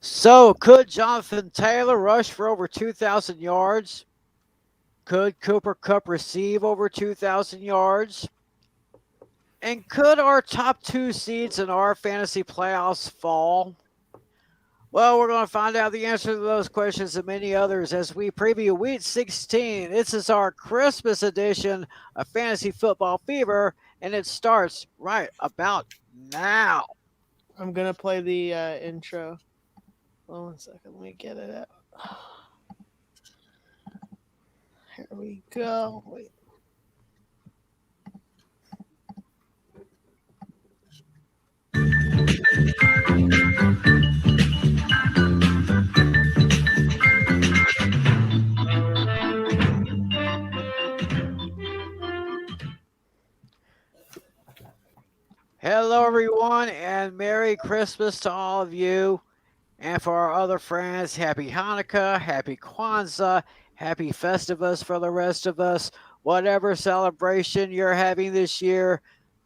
So, could Jonathan Taylor rush for over 2,000 yards? Could Cooper Kupp receive over 2,000 yards? And could our top two seeds in our fantasy playoffs fall? Well, we're going to find out the answer to those questions and many others as we preview Week 16. This is our Christmas edition of Fantasy Football Fever, and it starts right about now. I'm gonna play the intro. Hold on 1 second. Let me get it out. Here we go. Wait. Hello, everyone, and Merry Christmas to all of you. And for our other friends, Happy Hanukkah, Happy Kwanzaa, Happy Festivus for the rest of us. Whatever celebration you're having this year,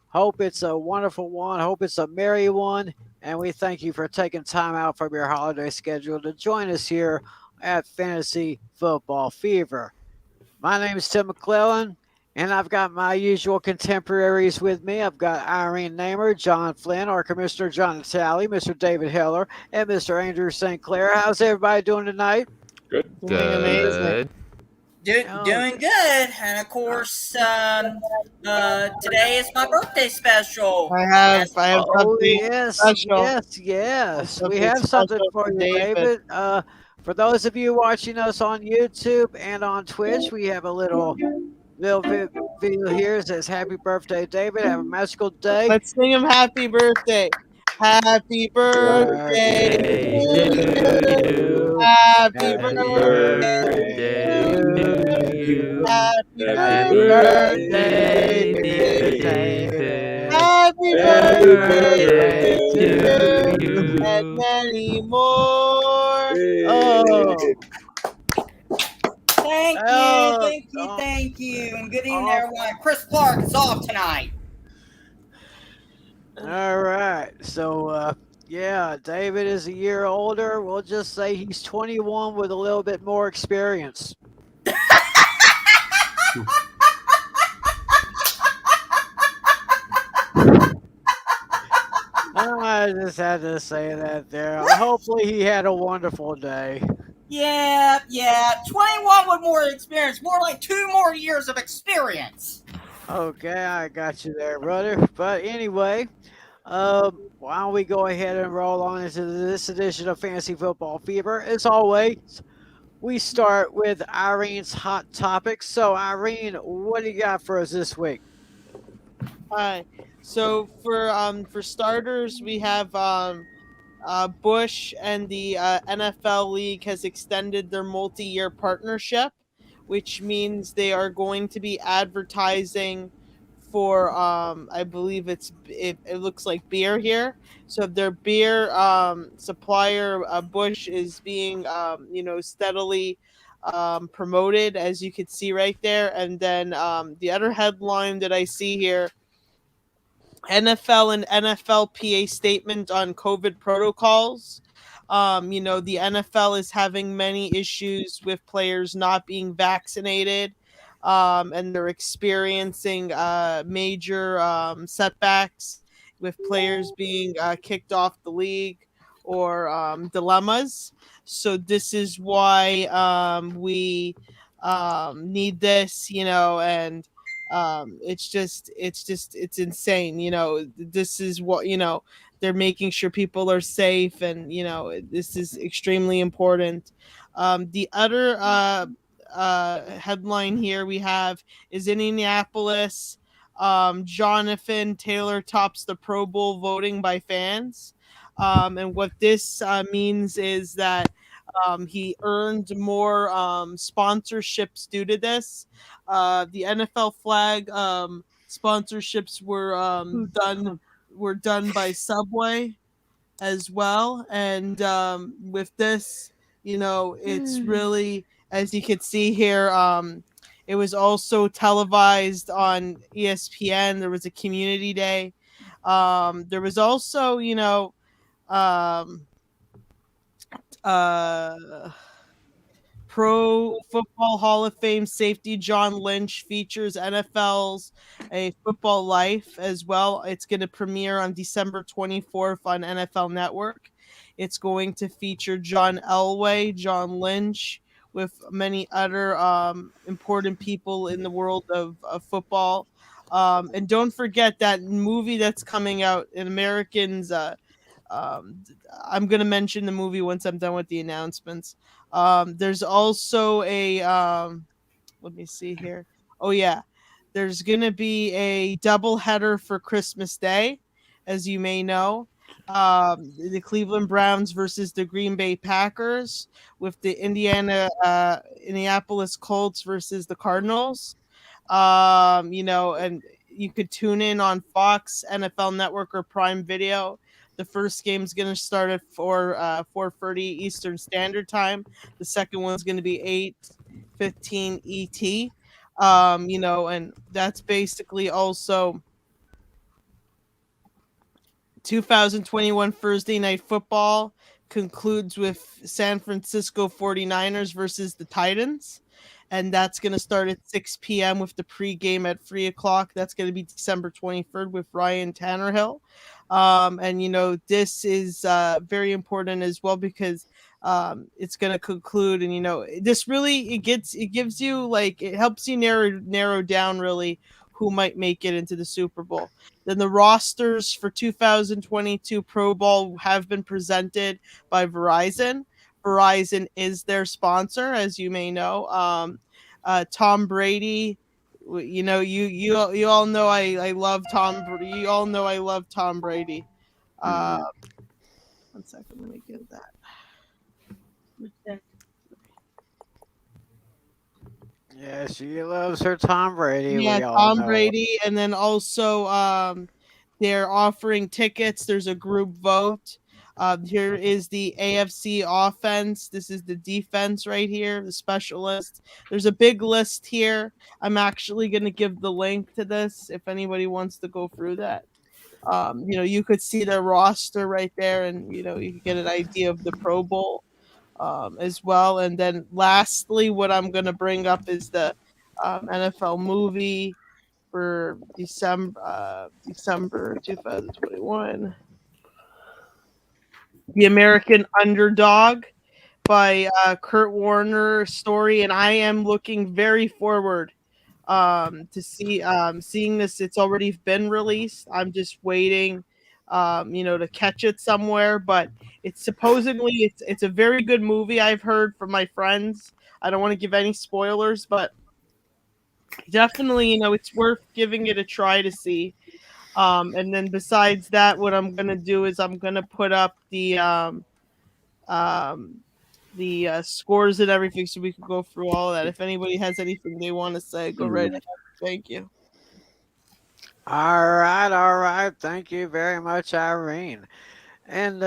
hope it's a wonderful one. Hope it's a merry one. And we thank you for taking time out from your holiday schedule to join us here at Fantasy Football Fever. My name is Tim McClellan, and I've got my usual contemporaries with me. I've got Irene Namer, John Flynn, our Commissioner John Natali, Mr. David Heller, and Mr. Andrew St. Clair. How's everybody doing tonight? Good. Doing amazing. Doing good, and of course, today is my birthday special. I have Oh, something yes, special. yes. We Something have something special for for you, David. David. For those of you watching us on YouTube and on Twitch, we have a little video here that says "Happy Birthday, David. Have a magical day." Let's sing him happy birthday. Happy birthday to you. Happy birthday to you. Happy birthday, dear David. Happy birthday to you. And many more. Oh, Thank you, and good evening, everyone. Chris Clark is off tonight. all right. So, yeah, David is a year older. We'll just say he's 21 with a little bit more experience. I just had to say that there. Hopefully, he had a wonderful day. Yeah. 21 with more experience, more like 2 more years of experience. Okay, I got you there, brother. But anyway, why don't we go ahead and roll on into this edition of Fantasy Football Fever? As always, we start with Irene's hot topics. So, Irene, what do you got for us this week? Hi. So for starters, we have Bush and the NFL League has extended their multi-year partnership, which means they are going to be advertising for I believe it looks like beer here. So their beer supplier Bush is being steadily promoted, as you can see right there. And then the other headline that I see here, NFL and NFLPA statement on COVID protocols. The NFL is having many issues with players not being vaccinated, and they're experiencing major setbacks with players being kicked off the league or dilemmas. So this is why we need this, and it's insane. This is what, they're making sure people are safe, and this is extremely important. The other headline here we have is Indianapolis. Jonathan Taylor tops the Pro Bowl voting by fans, and what this means is that he earned more sponsorships due to this. The NFL flag sponsorships were done by Subway as well, and with this, it's really, as you can see here, it was also televised on ESPN. There was a community day. There was also, um, Pro Football Hall of Fame safety John Lynch features NFL's A Football Life as well. It's going to premiere on December 24th on NFL Network. It's going to feature John Elway, John Lynch, with many other important people in the world of football. And don't forget that movie that's coming out in Americans. I'm going to mention the movie once I'm done with the announcements. There's also a let me see here. Oh yeah, there's gonna be a double header for Christmas Day, as you may know. The Cleveland Browns versus the Green Bay Packers, with the Indianapolis Colts versus the Cardinals. And you could tune in on Fox, NFL Network, or Prime Video. The first game's going to start at 4:30 Eastern Standard Time. The second one's going to be 8:15 ET. And that's basically also 2021 Thursday Night Football concludes with San Francisco 49ers versus the Titans. And that's going to start at 6 p.m. with the pregame at 3 o'clock. That's going to be December 23rd with Ryan Tannehill. This is very important as well because it's going to conclude. And, this really, it gives you, like, it helps you narrow down really who might make it into the Super Bowl. Then the rosters for 2022 Pro Bowl have been presented by Verizon. Verizon is their sponsor, as you may know. Tom Brady, you all know I love Tom. You all know I love Tom Brady. 1 second, let me get that. Yeah, she loves her Tom Brady. Yeah, We all Tom know. Brady, and then also they're offering tickets. There's a group vote. Here is the AFC offense. This is the defense right here, the specialist. There's a big list here. I'm actually going to give the link to this if anybody wants to go through that. You could see their roster right there, and you can get an idea of the Pro Bowl as well. And then lastly, what I'm going to bring up is the NFL movie for December 2021. The American Underdog by Kurt Warner story, and I am looking very forward to seeing this. It's already been released. I'm just waiting to catch it somewhere, but it's supposedly it's a very good movie. I've heard from my friends. I don't want to give any spoilers, but definitely it's worth giving it a try to see. And then besides that, what I'm gonna do is I'm gonna put up the scores and everything, so we can go through all of that. If anybody has anything they want to say, go right ahead. Thank you. All right. Thank you very much, Irene. And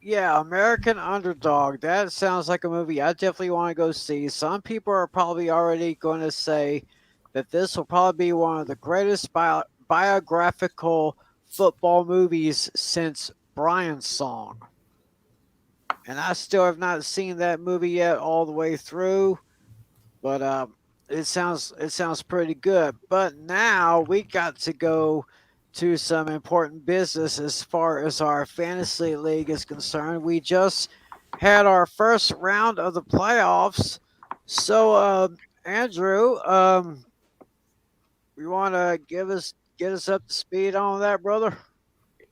American Underdog. That sounds like a movie I definitely want to go see. Some people are probably already going to say that this will probably be one of the greatest biographical football movies since Brian's Song. And I still have not seen that movie yet all the way through, but it sounds pretty good. But now we got to go to some important business as far as our fantasy league is concerned. We just had our first round of the playoffs. So Andrew, you want to get us up to speed on that, brother?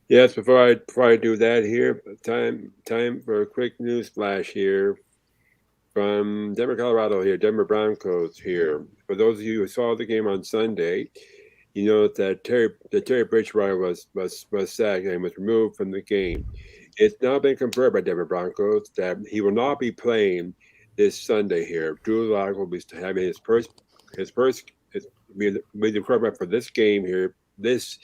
Yes, before I do that here, time for a quick news flash here from Denver, Colorado here, Denver Broncos here. For those of you who saw the game on Sunday, you know that Terry Bridgewater was sacked and was removed from the game. It's now been confirmed by Denver Broncos that he will not be playing this Sunday here. Drew Lock will be having his first be the quarterback for this game here, this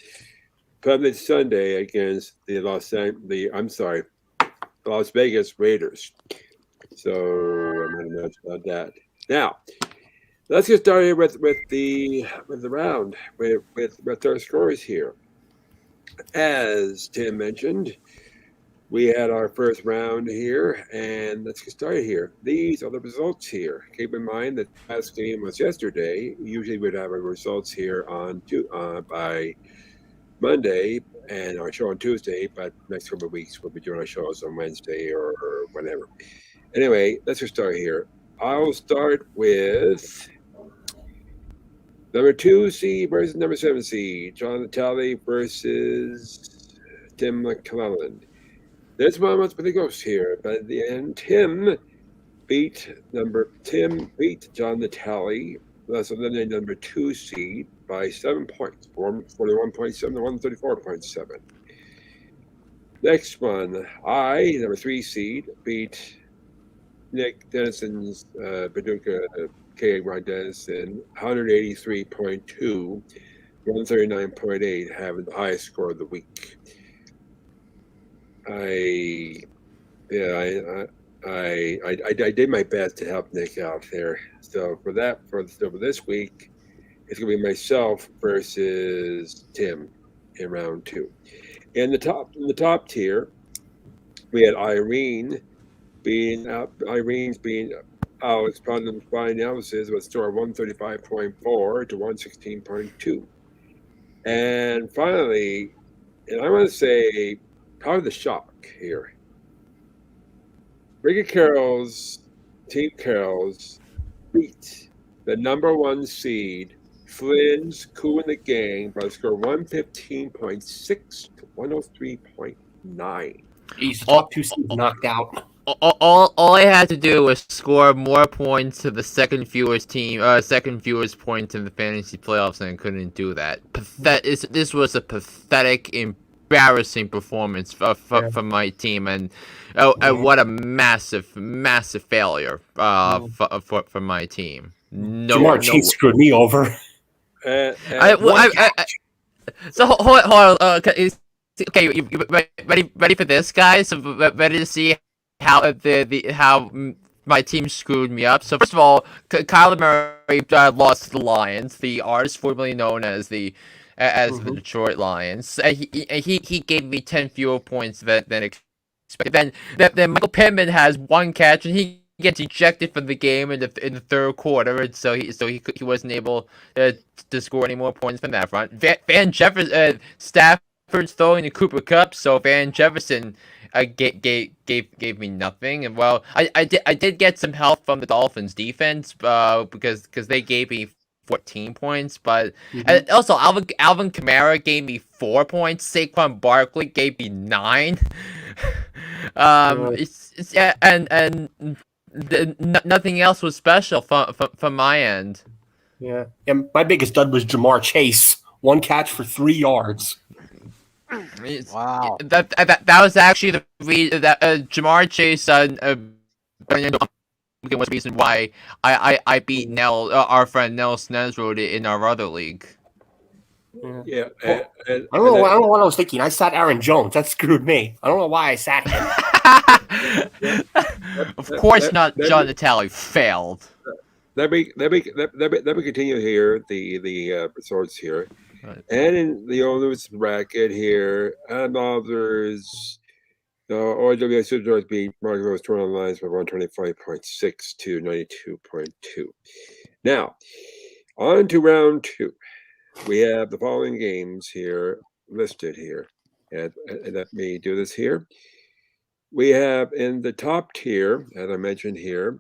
coming Sunday against the Las Vegas Raiders. So I'm not much about that. Now, let's get started with the round with our scores here. As Tim mentioned, We had our first round here, and let's get started here. These are the results here. Keep in mind that the last game was yesterday. Usually we'd have our results here by Monday and our show on Tuesday, but next couple of weeks we'll be doing our shows on Wednesday or whatever. Anyway, let's get started here. I'll start with number 2 seed versus number 7 seed. John Talley versus Tim McClellan. This one was pretty close here, but at the end, Tim beat John Natale, thus eliminating number 2 seed by 7 points, 41.7 to 134.7. Next one, number 3 seed, beat Nick Dennison's Paducah K. Ron Dennison, 183.2, 139.8, having the highest score of the week. I did my best to help Nick out there. So for this week, it's gonna be myself versus Tim in round 2. In the top tier, we had Irene being Alex Putnam's by analysis with a score of 135.4 to 116.2. And finally, and I want to say probably the shock here. Ricky Team Carroll's beat the number 1 seed, Flynn's Coup in the Gang, by a score 115.6 to 103.9. He's the top 2 seeds knocked out. All I had to do was score more points to the second fewest points in the fantasy playoffs, and I couldn't do that. This was a pathetic, embarrassing performance from my team, and what a massive failure for my team. Jamar Chase screwed me over. So hold on. Okay, you ready for this, guys? So ready to see how how my team screwed me up. So first of all, Kyler Murray lost to the Lions, the artist formerly known as the Detroit Lions. He gave me 10 fewer points than expected. Then Michael Pittman has 1 catch, and he gets ejected from the game in the third quarter, and so he wasn't able to score any more points from that front. Van Jefferson, Stafford's throwing the Cooper Cup, so Van Jefferson gave me nothing. And well, I did get some help from the Dolphins defense because they gave me 14 points, but also Alvin Kamara gave me 4 points. Saquon Barkley gave me 9. Nothing else was special from my end. Yeah, and my biggest dud was Jamar Chase, 1 catch for 3 yards. Wow. That was actually the reason that Jamar Chase was the reason why I beat our friend Nell Snesrode in our other league. Yeah, I don't know what I was thinking. I sat Aaron Jones. That screwed me. I don't know why I sat him. Of course not. John Natale failed. Let me continue here. The results here, right. And in the owners bracket here, and others. OWS Superstars beat Mark Rose Toronto Lions by 125.6 to 92.2. Now, on to round 2. We have the following games here listed here. And let me do this here. We have in the top tier, as I mentioned here,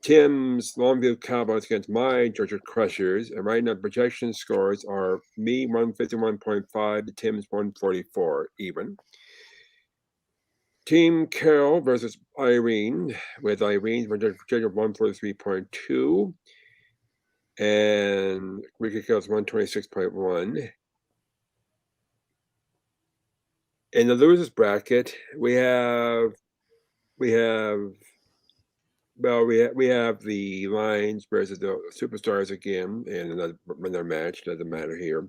Tim's Longview Cowboys against my Georgia Crushers. And right now, projection scores are me 151.5 to Tim's 144 even. Team Carroll versus Irene, with Irene's projection of 143.2 and Ricky Carroll's 126.1. In the losers bracket, we have the Lions versus the Superstars again, and another match. Doesn't matter here.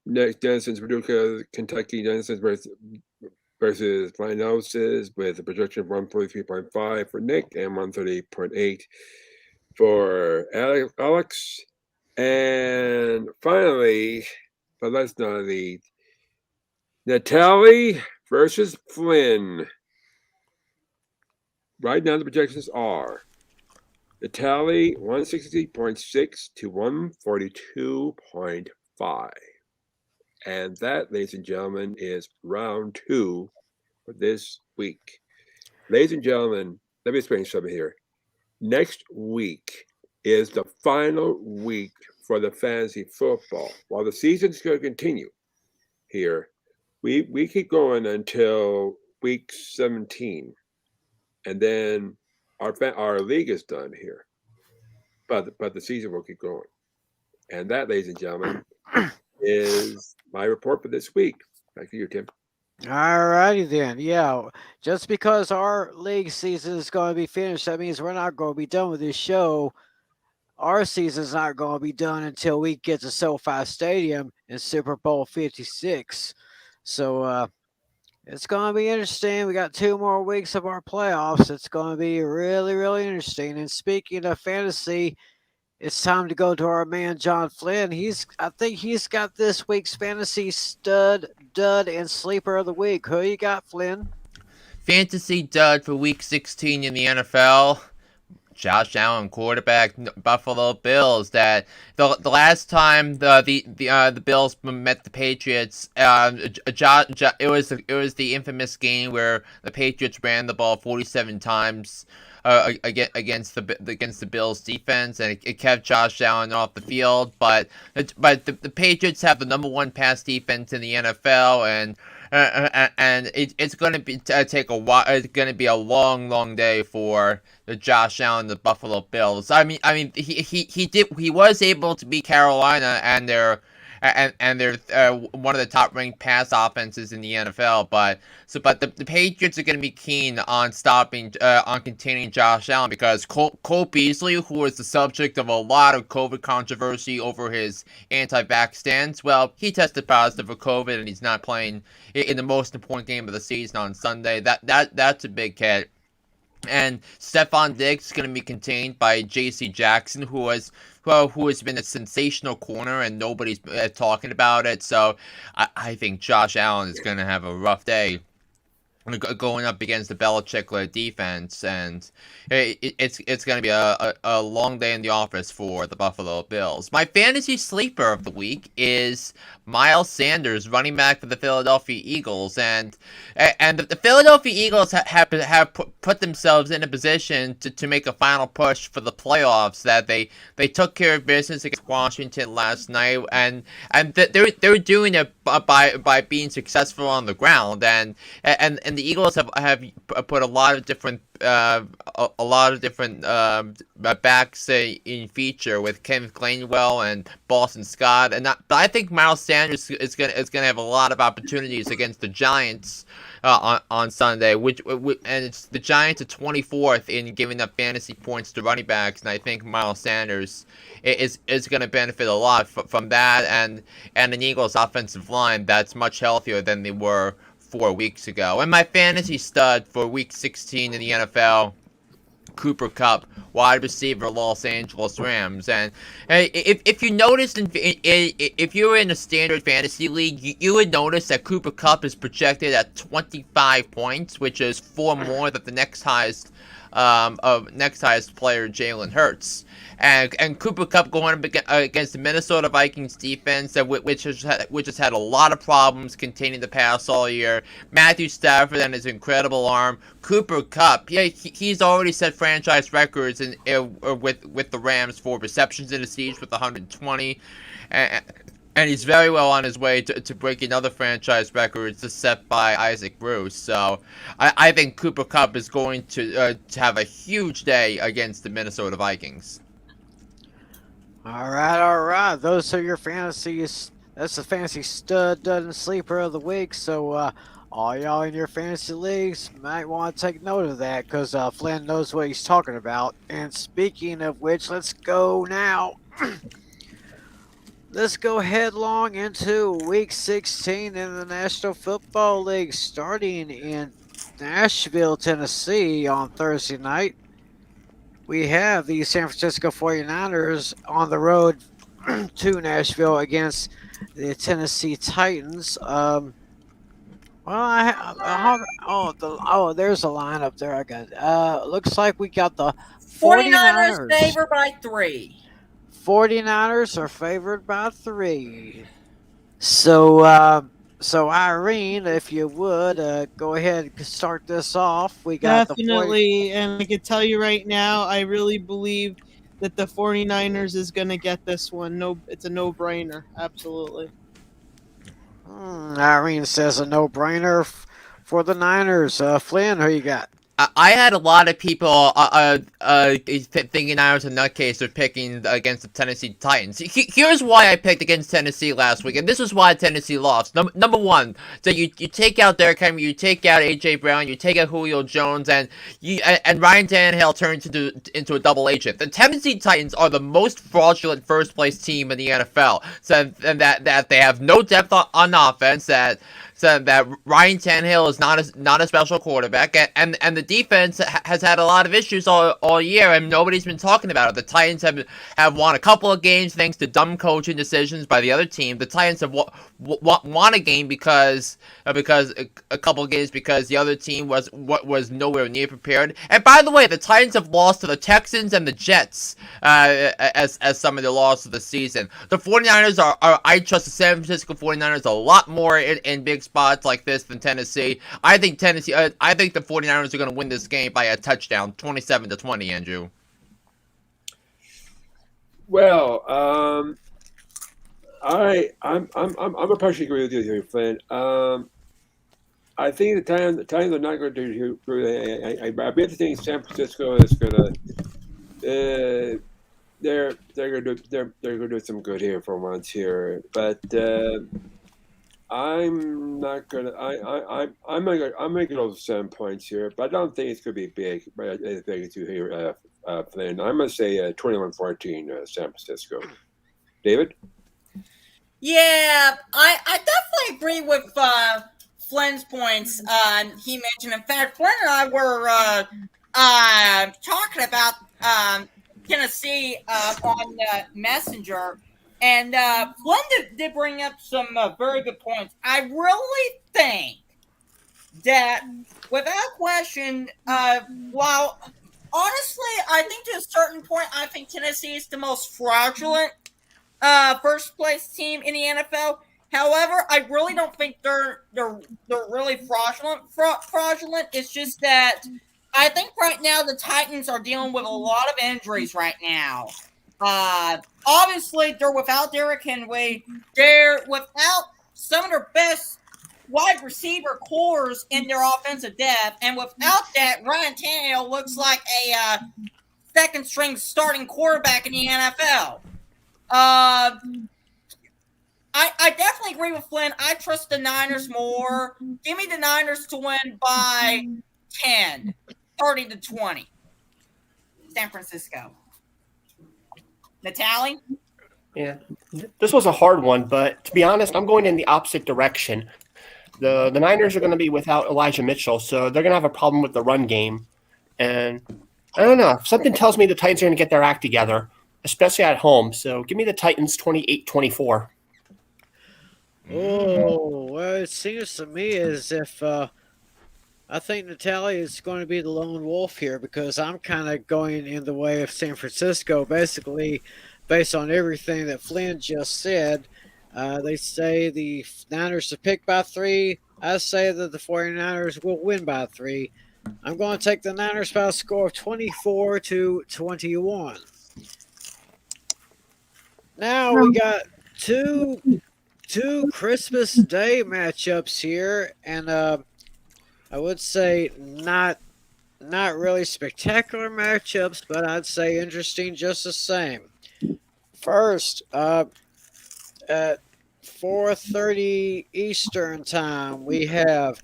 Next, Dennison's Paducah, Kentucky Dennison's versus Blind Houses with a projection of 143.5 for Nick and 138.8 for Alex. And finally, but that's not the Natalie versus Flynn. Right now the projections are Natalie 160.6 to 142.5. And that, ladies and gentlemen, is round 2 for this week. Ladies and gentlemen, let me explain something here. Next week is the final week for the fantasy football. While the season's going to continue here, we keep going until week 17. And then our league is done here. But the season will keep going. And that, ladies and gentlemen, is my report for this week. Back to you, Tim. All righty then. Yeah, just because our league season is going to be finished, that means we're not going to be done with this show. Our season's not going to be done until we get to SoFi Stadium in Super Bowl 56. So it's going to be interesting. We got 2 more weeks of our playoffs. It's going to be really, really interesting. And speaking of fantasy, it's time to go to our man John Flynn. I think he's got this week's fantasy stud, dud, and sleeper of the week. Who you got, Flynn? Fantasy dud for Week 16 in the NFL. Josh Allen, quarterback, Buffalo Bills. That the last time the Bills met the Patriots, it was the infamous game where the Patriots ran the ball 47 times. Against the Bills defense, and it kept Josh Allen off the field. But the Patriots have the number 1 pass defense in the NFL, and it's going to take a while. It's going to be a long day for the Josh Allen, the Buffalo Bills. I mean, he was able to beat Carolina and they're one of the top-ranked pass offenses in the NFL, but the Patriots are going to be keen on containing Josh Allen, because Cole Beasley, who was the subject of a lot of COVID controversy over his anti-vax stance, well, he tested positive for COVID and he's not playing in the most important game of the season on Sunday. That's a big hit. And Stephon Diggs is going to be contained by J.C. Jackson, who has been a sensational corner and nobody's talking about it. So I think Josh Allen is going to have a rough day going up against the Belichick defense, and it's going to be a long day in the office for the Buffalo Bills. My fantasy sleeper of the week is Miles Sanders, running back for the Philadelphia Eagles, and the Philadelphia Eagles have put themselves in a position to make a final push for the playoffs. That they took care of business against Washington last night, and they're doing it by being successful on the ground, and the Eagles have put a lot of different backs in feature with Kenneth Gainwell and Boston Scott, but I think Miles Sanders is gonna have a lot of opportunities against the Giants on Sunday, and it's the Giants are 24th in giving up fantasy points to running backs, and I think Miles Sanders is going to benefit a lot from that, and an Eagles offensive line that's much healthier than they were 4 weeks ago. And my fantasy stud for Week 16 in the NFL, Cooper Kupp, wide receiver, Los Angeles Rams. And if you noticed, if you're in a standard fantasy league, you would notice that Cooper Kupp is projected at 25 points, which is 4 more than the next highest player, Jalen Hurts. And Cooper Kupp going up against the Minnesota Vikings defense, which has had a lot of problems containing the pass all year. Matthew Stafford and his incredible arm. Cooper Kupp, he's already set franchise records with the Rams for receptions in the siege with 120. And he's very well on his way to breaking other franchise records set by Isaac Bruce. So I think Cooper Kupp is going to have a huge day against the Minnesota Vikings. All right. Those are your fantasies. That's the fantasy stud, dud, and sleeper of the week. So all y'all in your fantasy leagues might want to take note of that, because Flynn knows what he's talking about. And speaking of which, let's go now. Let's go headlong into Week 16 in the National Football League, starting in Nashville, Tennessee on Thursday night. We have the San Francisco 49ers on the road to Nashville against the Tennessee Titans. Well, there's a line up there. I got. Looks like we got the 49ers 49ers. favored by 3. 49ers are favored by 3. So, so Irene, if you would, go ahead and start this off. We got the 40. Definitely, and I can tell you right now, I really believe that the 49ers is going to get this one. No, it's a no-brainer. Absolutely. Irene says a no-brainer for the Niners. Flynn, who you got? I had a lot of people thinking I was a nutcase for picking against the Tennessee Titans. Here's why I picked against Tennessee last week, and this is why Tennessee lost. Number one, so you take out Derrick Henry, you take out A.J. Brown, you take out Julio Jones, and Ryan Tannehill turns into a double agent. The Tennessee Titans are the most fraudulent first-place team in the NFL. So and that they have no depth on offense, that Ryan Tannehill is not a special quarterback, and the defense has had a lot of issues all year, and nobody's been talking about it. The Titans have won a couple of games thanks to dumb coaching decisions by the other team. The Titans have won a game because a couple of games because the other team was nowhere near prepared. And by the way, the Titans have lost to the Texans and the Jets as some of the losses of the season. The 49ers are I trust the San Francisco 49ers a lot more in big spots like this than Tennessee. I think the 49ers are going to win this game by a touchdown, 27-20, Andrew. Well, I'm a partially agree with you here, Flynn. I think the Titans are not going to do. I bet the thing San Francisco is going to. They're going to do some good here for once here, but I'm not going to. I'm going to go 7 points here, but I don't think it's going to be big. But as big as you here, Flynn. I'm going to say 21-14 San Francisco. David? Yeah, I definitely agree with Flynn's points. He mentioned, in fact, Flynn and I were talking about Tennessee on Messenger, and Flynn did bring up some very good points. I really think that, without question, while honestly, I think to a certain point, I think Tennessee is the most fraudulent first place team in the NFL. However, I really don't think they're really fraudulent. It's just that I think right now the Titans are dealing with a lot of injuries right now. Obviously, they're without Derrick Henry. They're without some of their best wide receiver cores in their offensive depth, and without that, Ryan Tannehill looks like a second string starting quarterback in the NFL. I definitely agree with Flynn. I trust the Niners more. Give me the Niners to win by 10, 30-20. San Francisco. Natalie? Yeah, this was a hard one, but to be honest, I'm going in the opposite direction. The Niners are going to be without Elijah Mitchell, so they're going to have a problem with the run game. And I don't know. Something tells me the Titans are going to get their act together, especially at home. So give me the Titans 28-24. Oh, well, it seems to me as if I think Natalia is going to be the lone wolf here, because I'm kind of going in the way of San Francisco, basically based on everything that Flynn just said. They say the Niners to pick by 3. I say that the 49ers will win by 3. I'm going to take the Niners by a score of 24-21. Now we got two Christmas Day matchups here, and I would say not really spectacular matchups, but I'd say interesting just the same. First, at 4:30 Eastern time, we have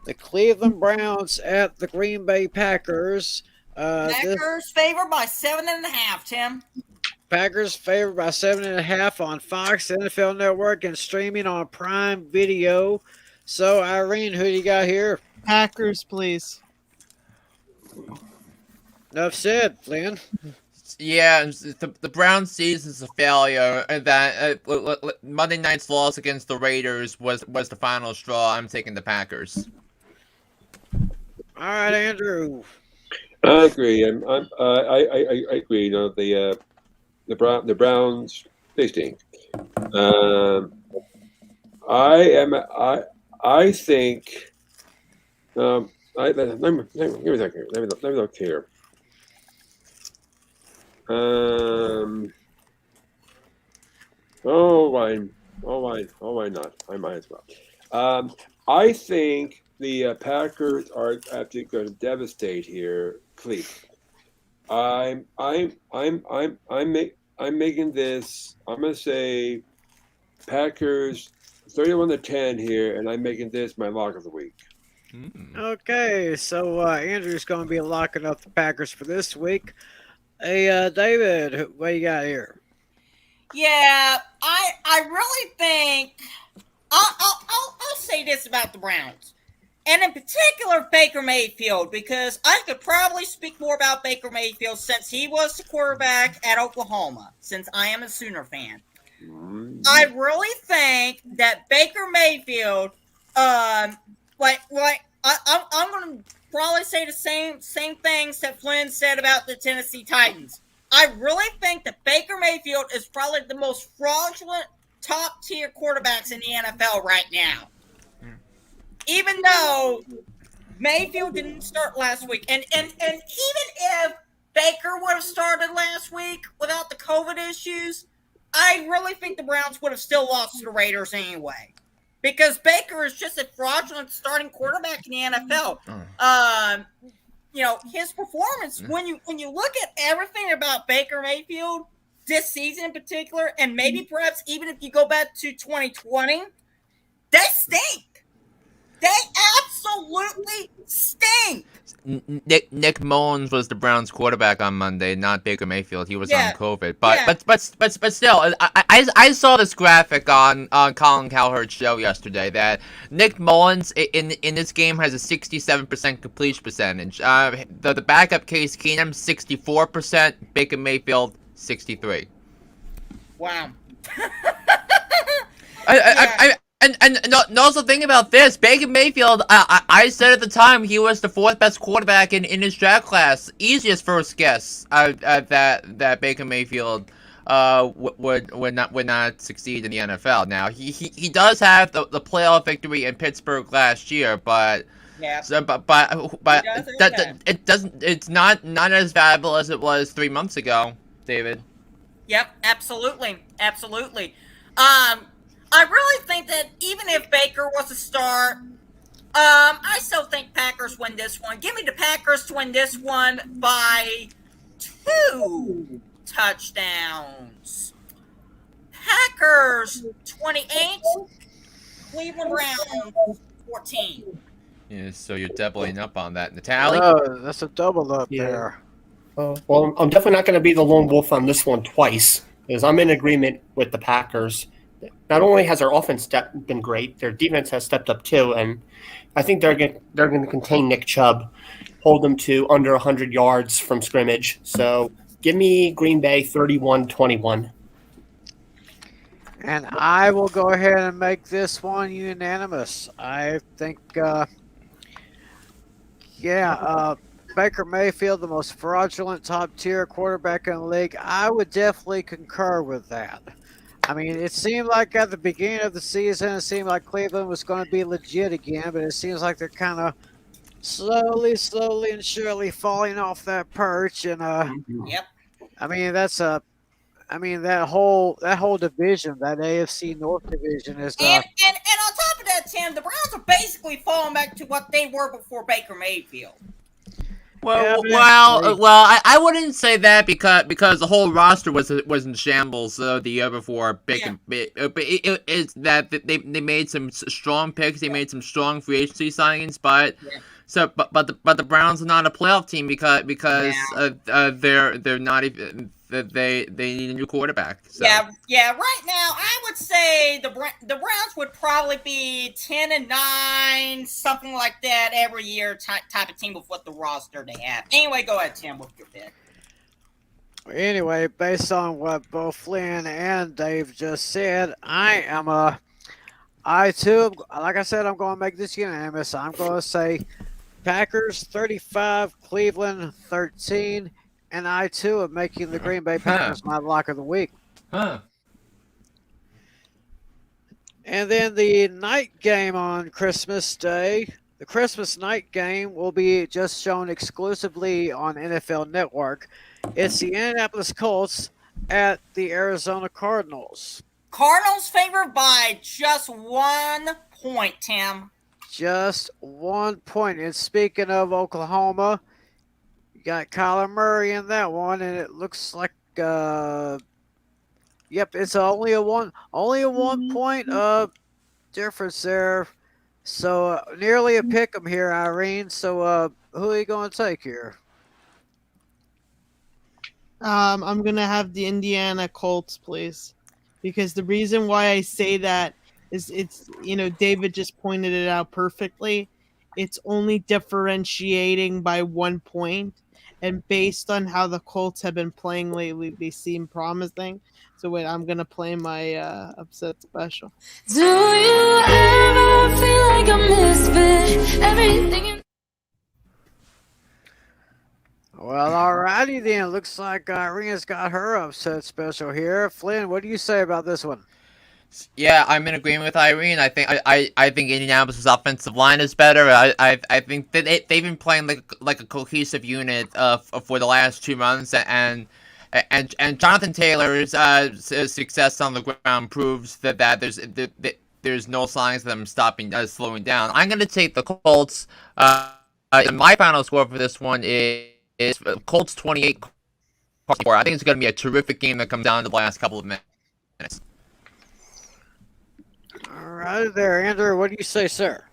the Cleveland Browns at the Green Bay Packers. Packers favored by 7.5, Tim. Packers favored by 7.5 on Fox, NFL Network, and streaming on Prime Video. So, Irene, who do you got here? Packers, please. Enough said, Flynn. Yeah, the Browns' season's a failure, and that Monday night's loss against the Raiders was the final straw. I'm taking the Packers. All right, Andrew. I agree. I agree. You know, the Browns, they stink. I think. Let me look here. Why not? I might as well. I think the Packers are actually going to devastate here, Cleveland. I'm making this. I'm going to say Packers 31-10 here, and I'm making this my lock of the week. Okay, so Andrew's going to be locking up the Packers for this week. Hey, David, what you got here? Yeah, I really think I'll say this about the Browns, and in particular Baker Mayfield, because I could probably speak more about Baker Mayfield since he was the quarterback at Oklahoma, since I am a Sooner fan. I really think that Baker Mayfield, I'm going to probably say the same things that Flynn said about the Tennessee Titans. I really think that Baker Mayfield is probably the most fraudulent top-tier quarterbacks in the NFL right now. Even though Mayfield didn't start last week, and even if Baker would have started last week without the COVID issues, I really think the Browns would have still lost to the Raiders anyway. Because Baker is just a fraudulent starting quarterback in the NFL. You know, his performance, when you look at everything about Baker Mayfield this season in particular, and maybe perhaps even if you go back to 2020, they stink. They absolutely stink. Nick Mullins was the Browns quarterback on Monday, not Baker Mayfield. He was on COVID, but still, I saw this graphic on Colin Cowherd's show yesterday that Nick Mullins in this game has a 67% completion percentage. The backup Case Keenum 64%, Baker Mayfield 63%. Wow. And also think about this. Baker Mayfield, I said at the time he was the fourth best quarterback in his draft class. Easiest first guess that Baker Mayfield would not succeed in the NFL. Now he does have the playoff victory in Pittsburgh last year, but it doesn't. It's not as valuable as it was 3 months ago, David. Yep, absolutely. I really think that even if Baker was a start, I still think Packers win this one. Give me the Packers to win this one by 2 touchdowns. Packers 28, Cleveland Browns 14. Yeah, so you're doubling up on that, Natalie. Oh, that's a double up there. Well, I'm definitely not going to be the lone wolf on this one twice, because I'm in agreement with the Packers. Not only has their offense been great, their defense has stepped up too, and I think they're going to contain Nick Chubb, hold them to under 100 yards from scrimmage. So give me Green Bay 31-21. And I will go ahead and make this one unanimous. I think, Baker Mayfield, the most fraudulent top-tier quarterback in the league. I would definitely concur with that. I mean, it seemed like at the beginning of the season, it seemed like Cleveland was going to be legit again, but it seems like they're kind of slowly and surely falling off that perch. And Yep. I mean, that whole division, that AFC North division is. And on top of that, Tim, the Browns are basically falling back to what they were before Baker Mayfield. Well, I wouldn't say that because the whole roster was in shambles the year before. It's that they made some strong picks, they made some strong free agency signings, but the Browns are not a playoff team because they're not even. They need a new quarterback. So. Yeah. Right now, I would say the Browns would probably be 10-9, something like that every year type of team with what the roster they have. Anyway, go ahead, Tim, with your pick. Anyway, based on what both Flynn and Dave just said, I too, like I said, I'm going to make this unanimous. I'm going to say Packers 35, Cleveland 13, and I too am making the Green Bay Packers my lock of the week. Huh. And then the night game on Christmas Day, the Christmas night game will be just shown exclusively on NFL Network. It's the Indianapolis Colts at the Arizona Cardinals. Cardinals favored by just 1 point, Tim. Just 1 point. And speaking of Oklahoma, you got Kyler Murray in that one, and it looks like yep, it's only a 1 point difference there. So nearly a pick 'em here, Irene. So who are you going to take here? I'm gonna have the Indiana Colts, please, because the reason why I say that is it's David just pointed it out perfectly. It's only differentiating by 1 point, and based on how the Colts have been playing lately, they seem promising. So wait, I'm gonna play my upset special. Do you ever feel like a misfit? Everything you Well, alrighty then. Looks like Irene's got her upset special here. Flynn, what do you say about this one? Yeah, I'm in agreement with Irene. I think Indianapolis' offensive line is better. I think that they've been playing like a cohesive unit for the last 2 months, and Jonathan Taylor's success on the ground proves that there's no signs of them slowing down. I'm gonna take the Colts. And my final score for this one is Colts 28. I think it's gonna be a terrific game that comes down to the last couple of minutes. All right there, Andrew. What do you say, sir?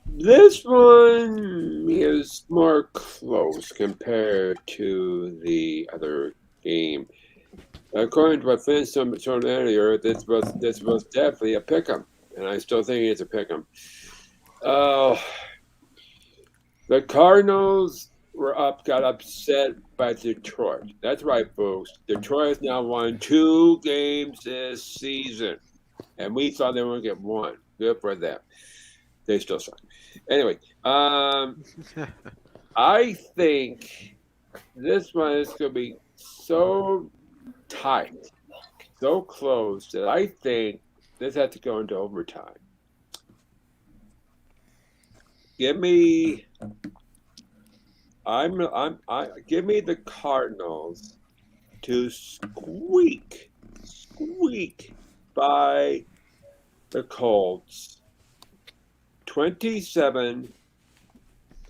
This one is more close compared to the other game. According to what Flynn showed earlier, this was definitely a pick'em, and I still think it's a pick'em. The Cardinals got upset by Detroit. That's right, folks. Detroit has now won 2 games this season, and we thought they were going to get 1. Good for them. They still suck. Anyway, I think this one is going to be so tight, so close that I think this has to go into overtime. Give me the Cardinals to squeak by the Colts 27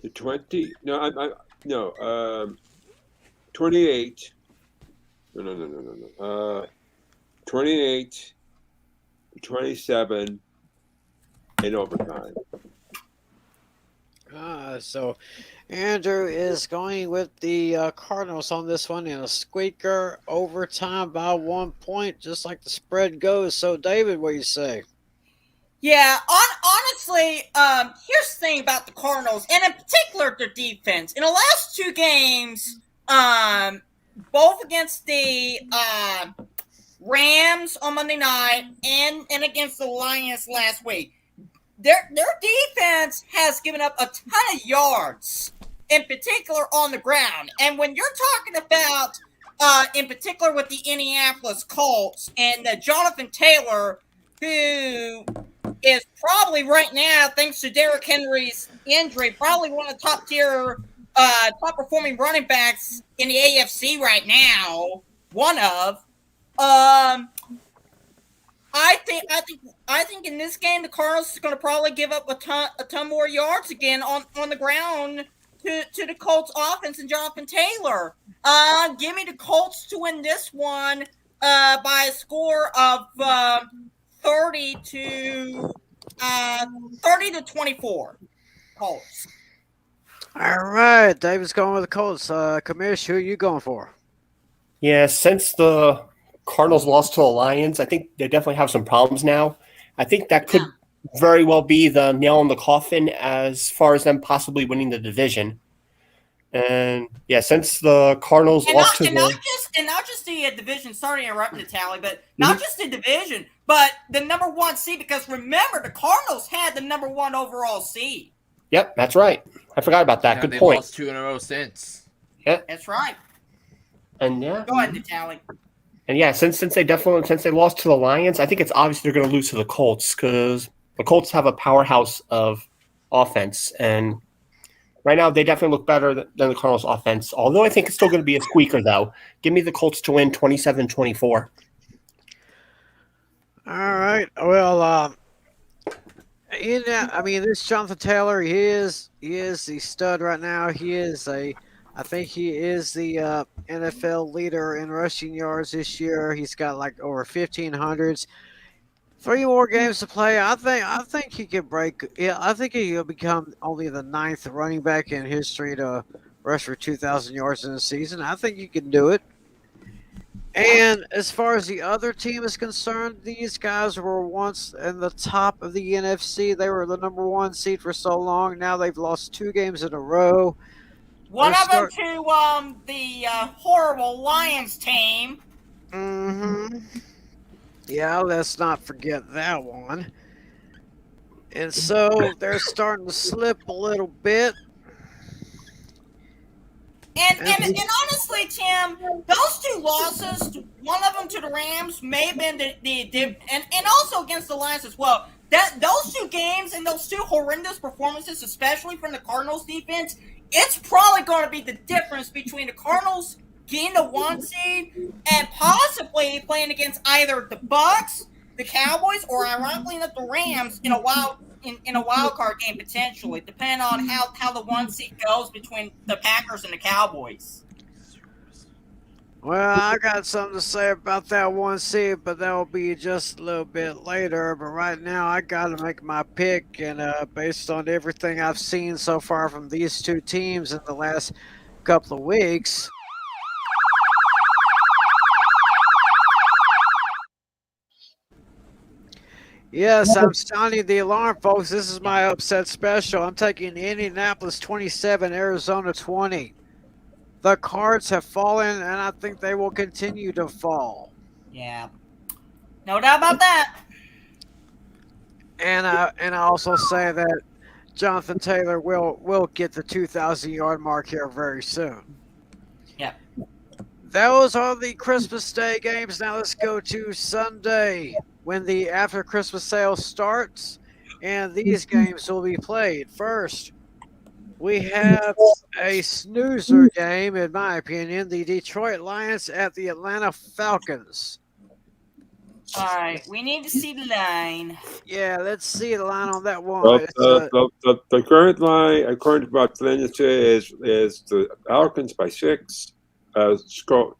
to 20. No, 28. No. 28 to 27 in overtime. So Andrew is going with the Cardinals on this one in a squeaker overtime by 1 point, just like the spread goes. So, David, what do you say? Yeah, honestly, here's the thing about the Cardinals, and in particular their defense. In the last 2 games, both against the Rams on Monday night and against the Lions last week, their defense has given up a ton of yards, in particular on the ground. And when you're talking about, in particular with the Indianapolis Colts and Jonathan Taylor, who is probably right now, thanks to Derrick Henry's injury, probably one of the top performing running backs in the AFC right now. One of. I think in this game the Cardinals is going to probably give up a ton more yards again on the ground to the Colts offense and Jonathan Taylor. Give me the Colts to win this one by a score of 30 to 24. Colts. All right, David's going with the Colts. Commish, who are you going for? Yeah, since the Cardinals lost to the Lions, I think they definitely have some problems now. I think that could very well be the nail in the coffin as far as them possibly winning the division. And yeah, since the Cardinals lost to and the not just the division. Sorry to interrupt, Natalie, but not just the division, but the number 1 seed. Because remember, the Cardinals had the number 1 overall seed. Yep, that's right. I forgot about that. Yeah, Good they point. lost 2 in a row since. That's right. And yeah, Go ahead, Natalie. and yeah, since they lost to the Lions, I think it's obvious they're going to lose to the Colts because the Colts have a powerhouse of offense, and right now they definitely look better than the Cardinals' offense. Although I think it's still going to be a squeaker, though. Give me the Colts to win 27-24. All right. Well, this Jonathan Taylor, he is the stud right now. I think he is the NFL leader in rushing yards this year. He's got like over 1,500s. 3 more games to play. I think he can break. Yeah, I think he'll become only the 9th running back in history to rush for 2,000 yards in a season. I think you can do it. And as far as the other team is concerned, these guys were once in the top of the NFC. They were the number 1 seed for so long. Now they've lost 2 games in a row. One of them to the horrible Lions team. Mm-hmm. Yeah, let's not forget that one. And so they're starting to slip a little bit. And honestly, Tim, those 2 losses, one of them to the Rams, may have been and also against the Lions as well. That those 2 games and those 2 horrendous performances, especially from the Cardinals defense, it's probably going to be the difference between the Cardinals getting the 1 seed and possibly playing against either the Bucs, the Cowboys, or ironically enough, the Rams in a wild card game potentially, depending on how the 1 seed goes between the Packers and the Cowboys. Well, I got something to say about that 1 seed, but that'll be just a little bit later. But right now, I got to make my pick, and based on everything I've seen so far from these 2 teams in the last couple of weeks. Yes, I'm sounding the alarm, folks. This is my upset special. I'm taking Indianapolis 27, Arizona 20. The Cards have fallen, and I think they will continue to fall. Yeah, no doubt about that. And I also say that Jonathan Taylor will get the 2,000-yard mark here very soon. Yep. Those are the Christmas Day games. Now let's go to Sunday when the after Christmas sale starts, and these games will be played. First, we have a snoozer game, in my opinion, the Detroit Lions at the Atlanta Falcons. All right, we need to see the line. Yeah, let's see the line on that one. Well, the current line, according to what Flynn says, is the Falcons by 6. Scroll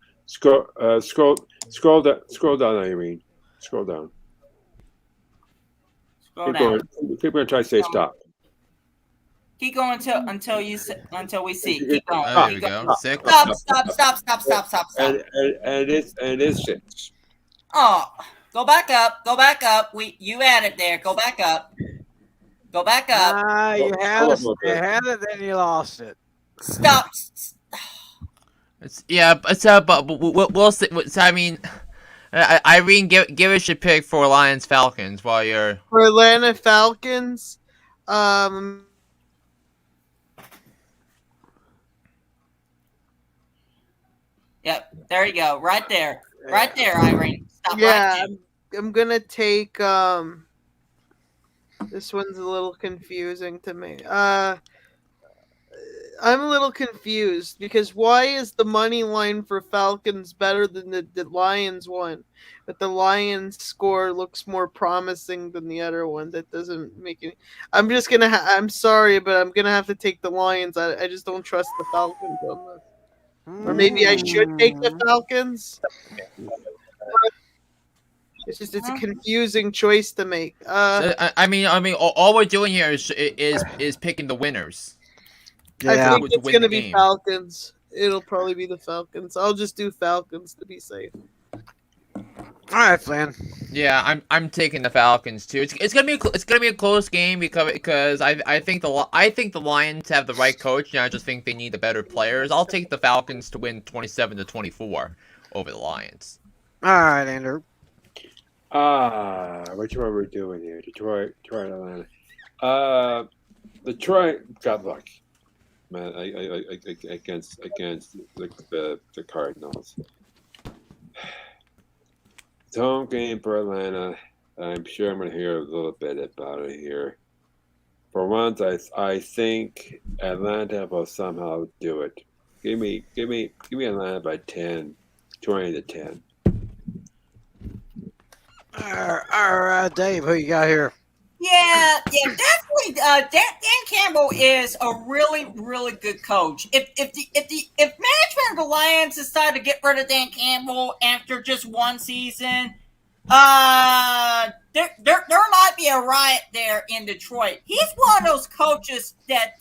down, Irene. Scroll down. Scroll down. Keep going. Try to say stop. Keep going until we see. Keep going. Oh, there we go. 6. Stop. And it's 6. Oh, go back up. You had it there. Go back up. You had it, then you lost it. Stop. But we'll see. So, I mean, Irene, give us your pick for Lions Falcons while you're For Atlanta Falcons, Yep, there you go. Right there, Irene. Stop yeah, right I'm gonna take. This one's a little confusing to me. I'm a little confused because why is the money line for Falcons better than the Lions one? But the Lions score looks more promising than the other one. That doesn't make any. I'm just gonna. I'm sorry, but I'm gonna have to take the Lions. I just don't trust the Falcons on this. Or maybe I should take the Falcons. It's a confusing choice to make. I mean, all we're doing here is picking the winners. I Yeah. think it's gonna be Falcons. It'll probably be the Falcons. I'll just do Falcons to be safe. All right, Flynn. Yeah, I'm taking the Falcons too. It's gonna be a close game because I think the Lions have the right coach, and I just think they need the better players. I'll take the Falcons to win 27-24 over the Lions. All right, Andrew. Which one we're doing here? Detroit, Atlanta. Detroit got lucky, man. Against the Cardinals. It's a home game for Atlanta. I'm sure I'm going to hear a little bit about it here. For once, I think Atlanta will somehow do it. Give me Atlanta by 10, 20-10. All right, Dave. Who you got here? Yeah, definitely. Dan Campbell is a really, really good coach. If management of the Lions decide to get rid of Dan Campbell after just one season, there might be a riot there in Detroit. He's one of those coaches that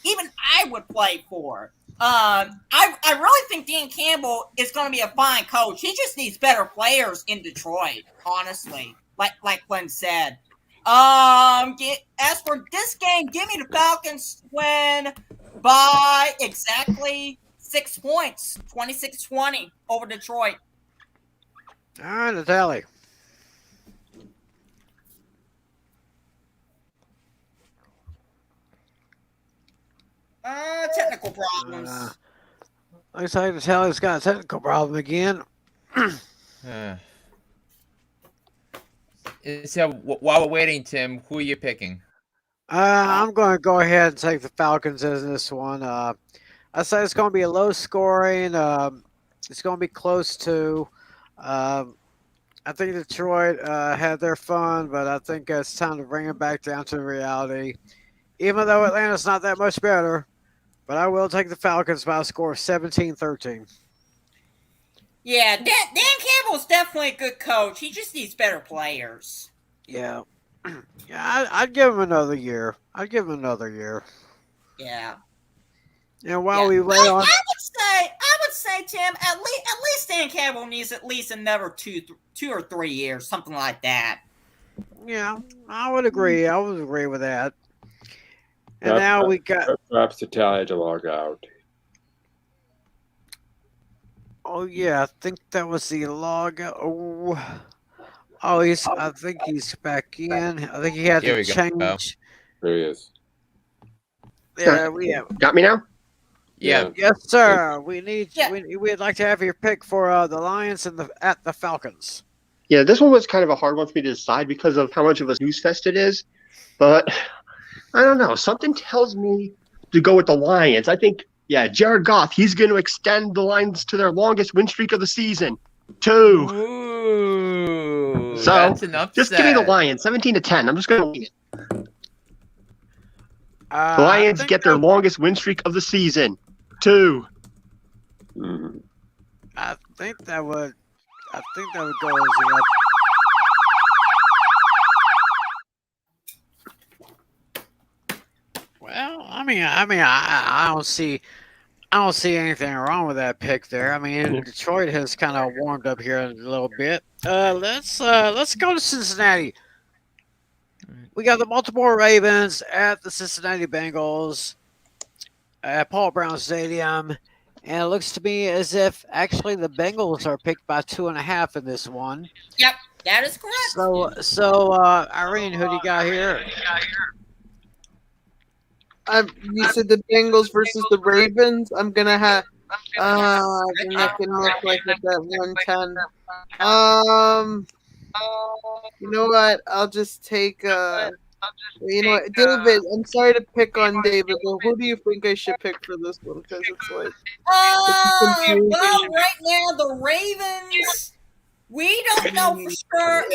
even I would play for. I really think Dan Campbell is going to be a fine coach. He just needs better players in Detroit, honestly. Like Flynn said. As for this game, give me the Falcons win by exactly 6 points, 26-20 over Detroit. All right, the tally. Technical problems. Looks like the tally's got a technical problem again. So while we're waiting, Tim, who are you picking? I'm going to go ahead and take the Falcons in this one. I say it's going to be a low scoring. It's going to be close to. I think Detroit had their fun, but I think it's time to bring it back down to reality. Even though Atlanta's not that much better, but I will take the Falcons by a score of 17-13. Yeah, Dan Campbell's definitely a good coach. He just needs better players. Yeah. Yeah, I'd give him another year. Yeah. And while we wait on, I would say, Tim, at least Dan Campbell needs at least another two or 3 years, something like that. yeah, I would agree. I would agree with that. And now we got. Perhaps the tally to log out. Oh yeah, I think that was the log. I think he's back in. I think he had Here to we go. change. There he is. Yeah, we have. Got me now? Yeah. Yes, sir. We need. Yeah. We'd like to have your pick for the Lions and at the Falcons. Yeah, this one was kind of a hard one for me to decide because of how much of a snooze fest it is. But I don't know. Something tells me to go with the Lions. I think, Jared Goff, he's going to extend the Lions to their longest win streak of the season. 2. Ooh, So, that's an upset. Just give me the Lions, 17-10. I'm just going to leave it. The Lions get their longest win streak of the season. 2. Mhm. I think that would go as the. Well, I don't see anything wrong with that pick there. I mean, Detroit has kind of warmed up here a little bit. Let's go to Cincinnati. We got the Baltimore Ravens at the Cincinnati Bengals at Paul Brown Stadium, and it looks to me as if actually the Bengals are picked by 2.5 in this one. Yep, that is correct. So Irene, who do you got here? You said the Bengals versus the Ravens. I'm gonna have. They're not gonna look like at that 110. You know what? I'll just take. You know what, David? I'm sorry to pick on David, but who do you think I should pick for this one? Because it's like. Well, right now the Ravens. We don't know for sure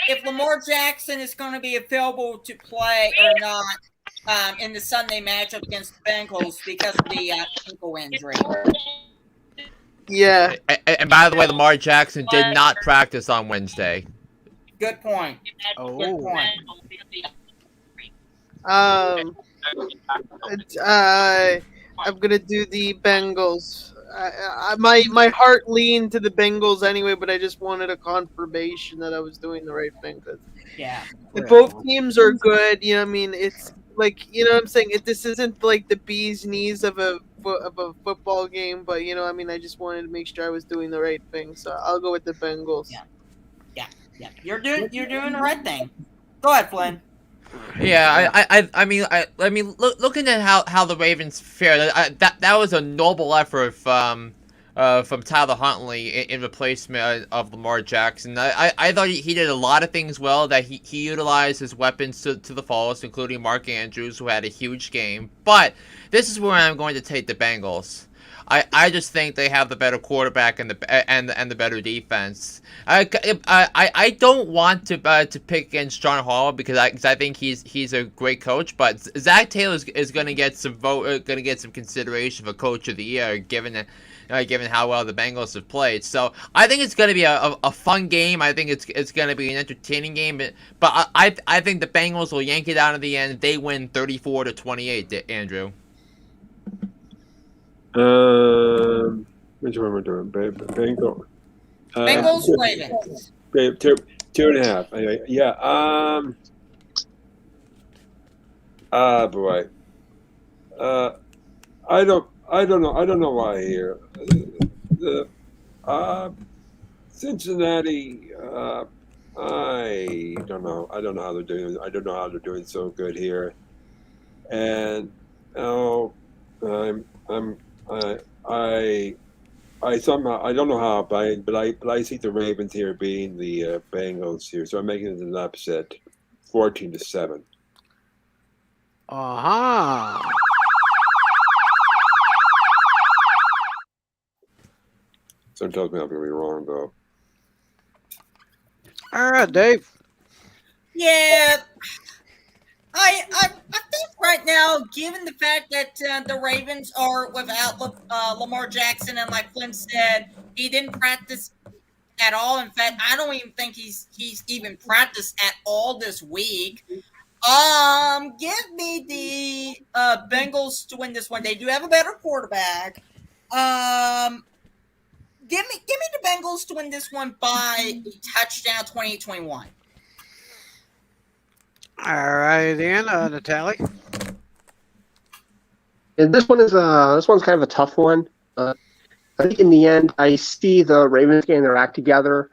if Lamar Jackson is going to be available to play or not. In the Sunday matchup against the Bengals because of the ankle injury. Yeah. And by the way, Lamar Jackson did not practice on Wednesday. Good point. Oh. Good point. I'm gonna do the Bengals. my heart leaned to the Bengals anyway, but I just wanted a confirmation that I was doing the right thing because Yeah. both teams are good. You know, what I mean, it's like what I'm saying. This isn't like the bee's knees of a football game, but I mean, I just wanted to make sure I was doing the right thing, so I'll go with the Bengals. Yeah. Yeah. You're doing the right thing. Go ahead, Flynn. Yeah, I mean, looking at how the Ravens fared, that was a noble effort from Tyler Huntley in replacement of Lamar Jackson. I thought he did a lot of things well. That he utilized his weapons to the fullest, including Mark Andrews, who had a huge game. But this is where I'm going to take the Bengals. I just think they have the better quarterback and the better defense. I don't want to pick against John Hall because I think he's a great coach, but Zach Taylor is going to get some consideration for Coach of the Year given how well the Bengals have played. So I think it's going to be a fun game. I think it's going to be an entertaining game. But I think the Bengals will yank it out in the end. They win 34-28. Andrew. Which one we're doing? Bengals. Bengals, Ravens. 2.5. Anyway, yeah. Boy. I don't know why here. Cincinnati. I don't know. I don't know how they're doing. I don't know how they're doing so good here. And I somehow I don't know how, but I see the Ravens here being the Bengals here, so I'm making it an upset, 14-7. Someone tells me I'm going to be wrong though. All right, Dave. Yeah. I think right now, given the fact that the Ravens are without Lamar Jackson, and like Flynn said, he didn't practice at all. In fact, I don't even think he's even practiced at all this week. Give me the Bengals to win this one. They do have a better quarterback. Give me the Bengals to win this one by a touchdown, 28-21. All right, then, Natalie. And this one's kind of a tough one. I think in the end, I see the Ravens getting their act together.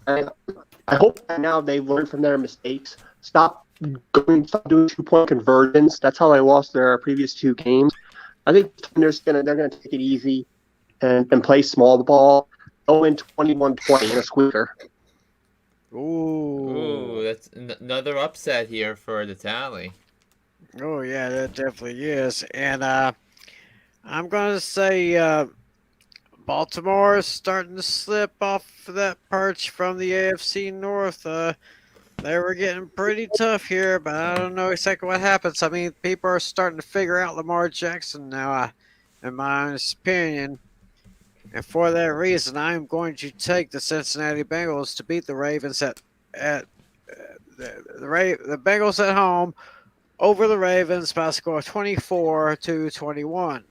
I hope that now they've learned from their mistakes. Stop doing 2-point conversions. That's how they lost their previous 2 games. I think they're gonna take it easy and play small ball. Go in 21-20 in a squeaker. Ooh, that's another upset here for the tally. Oh yeah, that definitely is. And I'm gonna say Baltimore is starting to slip off that perch from the AFC North. They were getting pretty tough here, but I don't know exactly what happens. I mean, people are starting to figure out Lamar Jackson now, in my honest opinion. And for that reason, I'm going to take the Cincinnati Bengals to beat the Ravens the Bengals at home over the Ravens by a score of 24-21.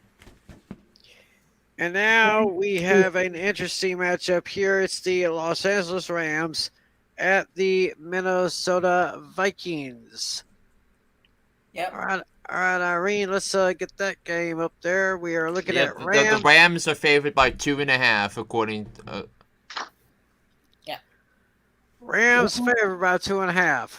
And now we have an interesting matchup here. It's the Los Angeles Rams at the Minnesota Vikings. Yep. All right, Irene, let's get that game up there. We are looking at Rams. The Rams are favored by 2.5, according to... Rams favored by 2.5.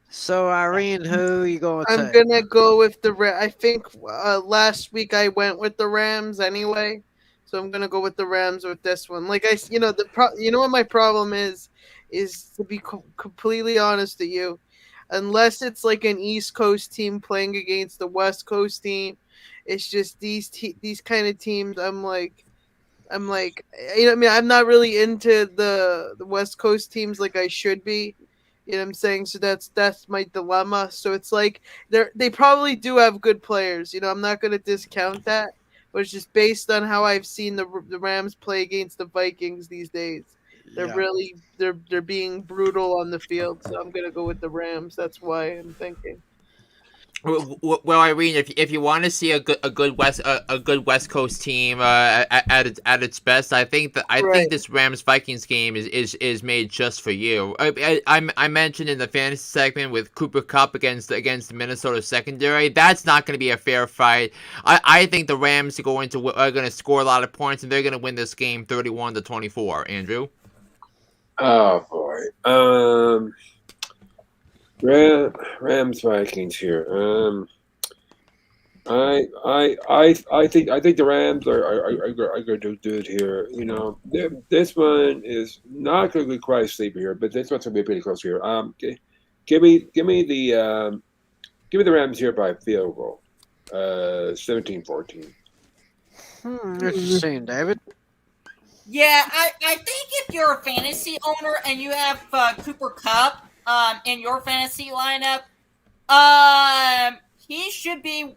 So, Irene, who are you going to I'm going to go with the I think last week I went with the Rams anyway. So I'm going to go with the Rams with this one. Like you know what my problem is to be completely honest to you. Unless it's like an East Coast team playing against the West Coast team, it's just these kind of teams. I'm like, I'm not really into the West Coast teams like I should be. You know what I'm saying? So that's my dilemma. So it's like they probably do have good players. I'm not going to discount that, but it's just based on how I've seen the Rams play against the Vikings these days. They're being brutal on the field, so I'm gonna go with the Rams. That's why I'm thinking. Well, Irene, if you want to see a good West Coast team at its best, I think this Rams Vikings game is made just for you. I mentioned in the fantasy segment with Cooper Kupp against the Minnesota secondary, that's not going to be a fair fight. I think the Rams are going to score a lot of points, and they're going to win this game 31-24. Andrew. Oh boy. Rams Vikings here. I think the Rams are going to do it here. You know, this one is not going to be quite sleepy here, but this one's going to be pretty close here. Give me the Rams here by field goal, 17-14. Interesting, David. Yeah, I think if you're a fantasy owner and you have Cooper Kupp in your fantasy lineup, he should be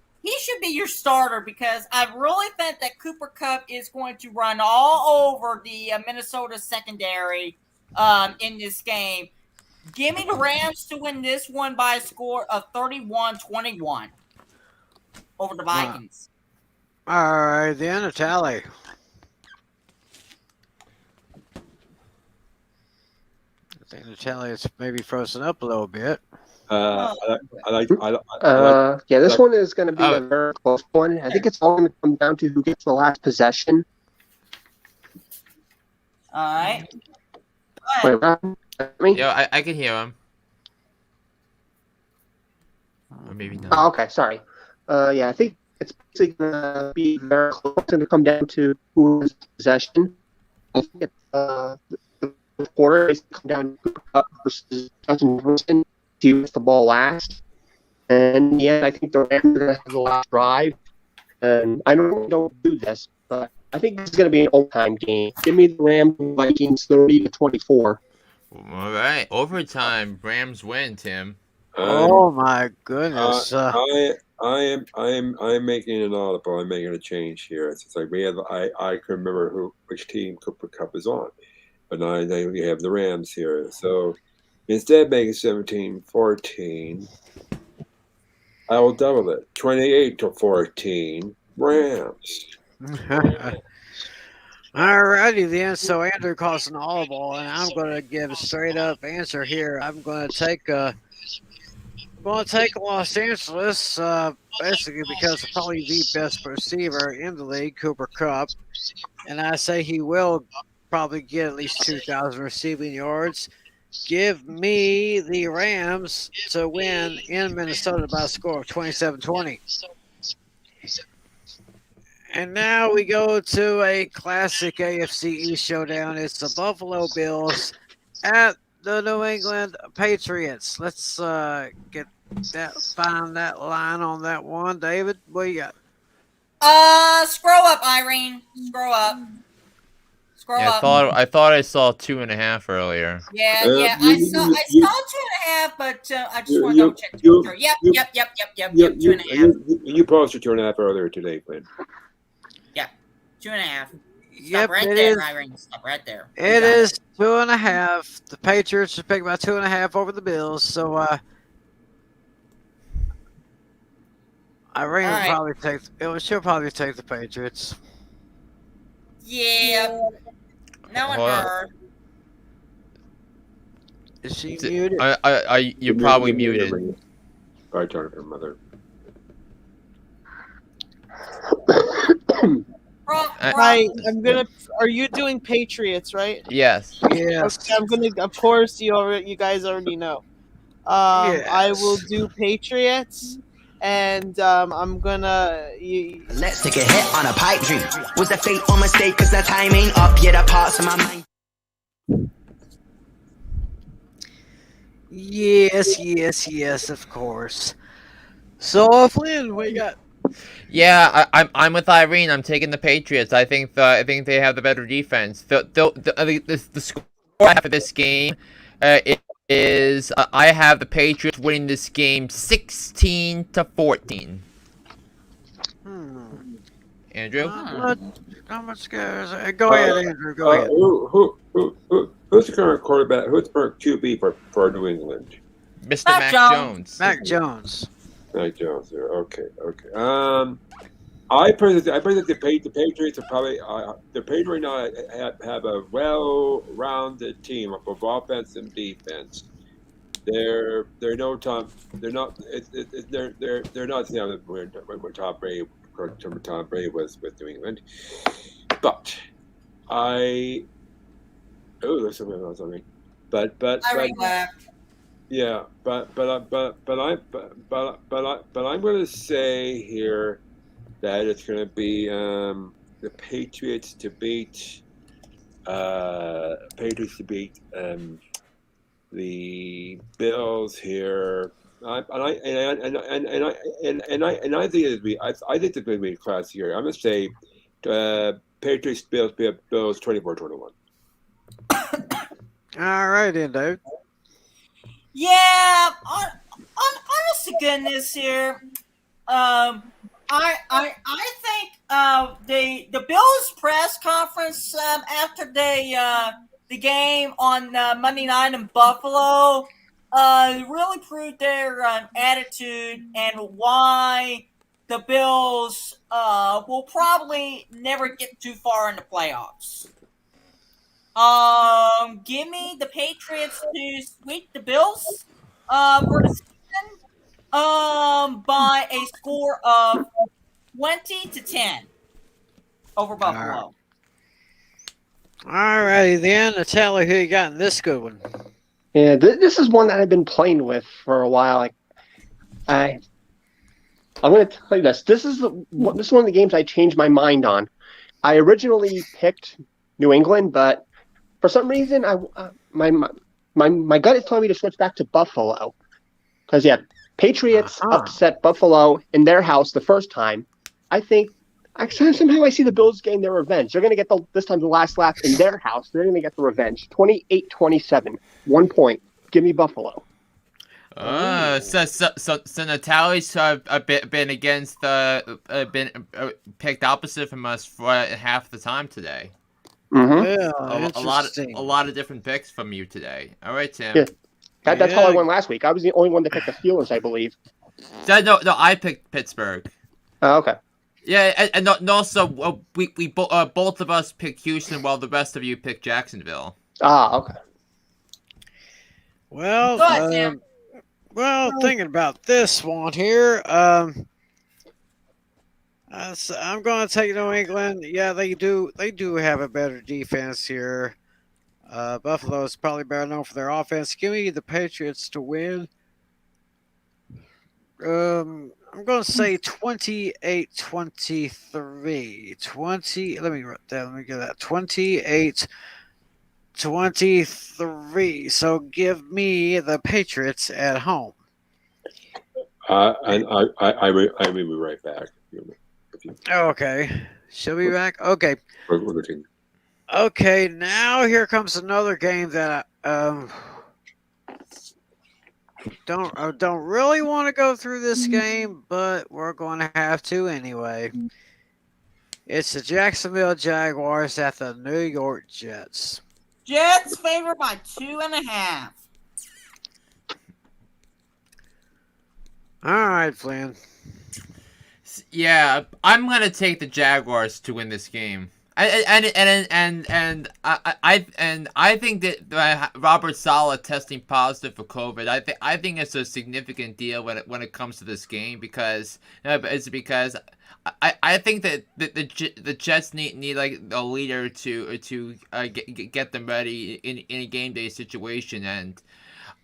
your starter, because I really think that Cooper Kupp is going to run all over the Minnesota secondary in this game. Give me the Rams to win this one by a score of 31-21 over the Vikings. All right, then a tally. I think the tally is maybe frozen up a little bit. I like. Yeah, this one is going to be a very close one. I think it's all going to come down to who gets the last possession. All right. Wait, me? Yeah, I can hear him. Or maybe not. Oh, okay, sorry. Yeah, I think it's basically going to be very close. It's going to come down to who has possession. I think it's the quarter is come down to Cooper Kupp versus Justin Jefferson. He gets the ball last. And yeah, I think the Rams are going to have the last drive. And I normally don't do this, but I think this is going to be an overtime game. Give me the Rams and Vikings 30-24. All right, overtime. Rams win, Tim. Oh my goodness! I am making an audible. I'm making a change here. It's like I can remember which team Cooper Kupp is on, but now we have the Rams here. So instead of making 17-14, I will double it. 28-14, Rams. Alrighty then. So Andrew calls an audible, and I'm going to give a straight up answer here. I'm going to take Los Angeles, basically because of probably the best receiver in the league, Cooper Kupp, and I say he will probably get at least 2,000 receiving yards. Give me the Rams to win in Minnesota by a score of 27-20. And now we go to a classic AFC East showdown. It's the Buffalo Bills at the New England Patriots. Let's find that line on that one. David, what you got? Scroll up, Irene. Scroll up. Yeah, I thought I saw 2.5 earlier. Yeah, I saw 2.5, but I just want to double check. Yep, 2.5. You posted 2.5 earlier today, Flynn. Yeah, 2.5. Yep, right there, Irene. Stop right there. It is 2.5. The Patriots are picking about 2.5 over the Bills. So Irene will probably take. She'll probably take the Patriots. Yeah. No one heard. Is she muted? You're probably muted. I turned her mother. Right, Are you doing Patriots, right? Yes. Yes. Okay, I'm gonna. Of course, you guys already know. Yes. I will do Patriots, and I'm gonna. Let's take a hit on a pipe dream. Was the fate or mistake? Cause the time ain't up yet. The parts of my mind. Yes, of course. So, Flynn, what you got? Yeah, I'm with Irene. I'm taking the Patriots. I think they have the better defense. The score for this game is I have the Patriots winning this game 16-14. Andrew? How much goes? Go ahead, Andrew. Go ahead. Who's the current quarterback? Who's the current QB for New England? Mr. Mac Jones. Mac Jones. Mac Jones there. Okay. I personally think the Patriots are probably the Patriots right now have a well-rounded team of both offense and defense. They're no Tom. They're not. They're not where Tom Brady was with New England. But there's something else on me. But Irene left. yeah, but I'm going to say here that it's going to be the Patriots to beat the Bills here. I think it'd be. I think it's going to be a class here. I'm going to say Patriots Bills 24-21. All right, then, dude. Yeah, honest to goodness here, I think the Bills press conference after the game on Monday night in Buffalo really proved their attitude and why the Bills will probably never get too far in the playoffs. Give me the Patriots to sweep the Bills for the season by a score of 20-10 over Buffalo. All righty then. Natalia, who you got in this good one? Yeah, this is one that I've been playing with for a while. I'm going to tell you this. This is one of the games I changed my mind on. I originally picked New England, but for some reason, my gut is telling me to switch back to Buffalo. Because, Patriots upset Buffalo in their house the first time. I think somehow I see the Bills getting their revenge. They're going to get this time the last laugh in their house. They're going to get the revenge. 28-27. 1 point. Give me Buffalo. So Natalie's been against been picked opposite from us for half the time today. Mm-hmm. A lot of different picks from you today. All right, Tim. Yeah. That's how I won last week. I was the only one to pick the Steelers, I believe. No, I picked Pittsburgh. Oh, okay. Yeah, and also we both of us picked Houston, while the rest of you picked Jacksonville. Okay. Well, thinking about this one here, I'm going to take New England. Yeah, they do have a better defense here. Buffalo is probably better known for their offense. Give me the Patriots to win. I'm going to say 28-23. Let me write that. Let me get that. 28-23. So give me the Patriots at home. And I will be right back. Okay. She'll be back? Okay. Okay, now here comes another game that I don't really want to go through this game, but we're going to have to anyway. It's the Jacksonville Jaguars at the New York Jets. Jets favored by 2.5. All right, Flynn. Yeah, I'm gonna take the Jaguars to win this game. I think that Robert Saleh testing positive for COVID. I think it's a significant deal when it comes to this game because I think that the Jets need like a leader to get them ready in a game day situation, and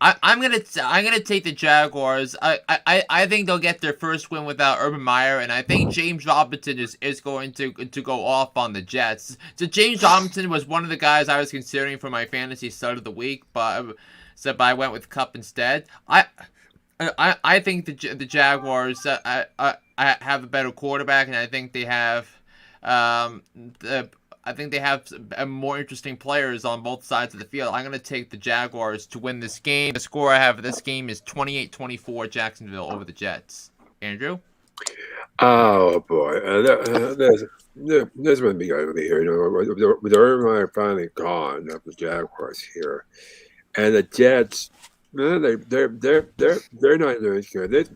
I'm gonna take the Jaguars. I think they'll get their first win without Urban Meyer, and I think James Robinson is going to go off on the Jets. So James Robinson was one of the guys I was considering for my fantasy start of the week, but I went with Kupp instead. I think the Jaguars have a better quarterback, and I think they have more interesting players on both sides of the field. I'm going to take the Jaguars to win this game. The score I have for this game is 28-24 Jacksonville over the Jets. Andrew? Oh, boy. There's going to be ugly here. With Irvine finally gone of the Jaguars here. And the Jets, No, they're not as good. This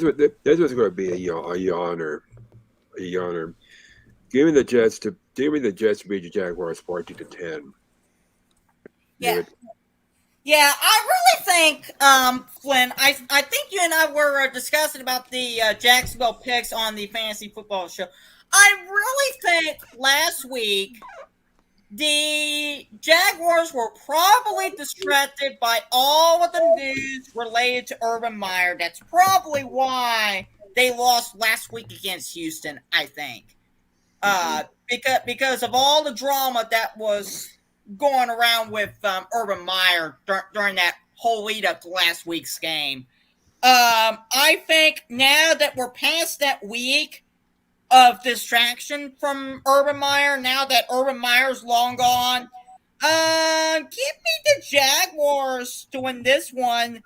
was going to be a yawner. A yawner. Give me the Jets to beat the Jaguars 14-10. Yeah. Yeah, I really think, Flynn, I think you and I were discussing about the Jacksonville picks on the fantasy football show. I really think last week the Jaguars were probably distracted by all of the news related to Urban Meyer. That's probably why they lost last week against Houston, I think. Because of all the drama that was going around with Urban Meyer during that whole lead up to last week's game. I think now that we're past that week of distraction from Urban Meyer, now that Urban Meyer's long gone, give me the Jaguars to win this one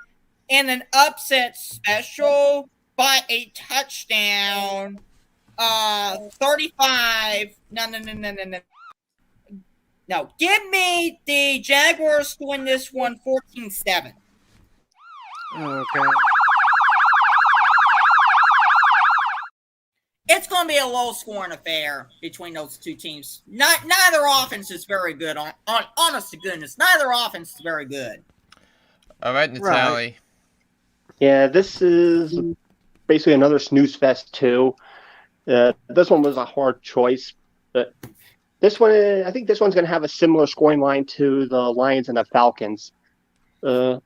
in an upset special by a touchdown. 35. No, give me the Jaguars to win this one 14-7. Okay. It's going to be a low-scoring affair between those two teams. Neither offense is very good. On honest to goodness, neither offense is very good. All right, Natalie. Right. Yeah, this is basically another snooze fest too. This one was a hard choice, but this one, I think this one's going to have a similar scoring line to the Lions and the Falcons. I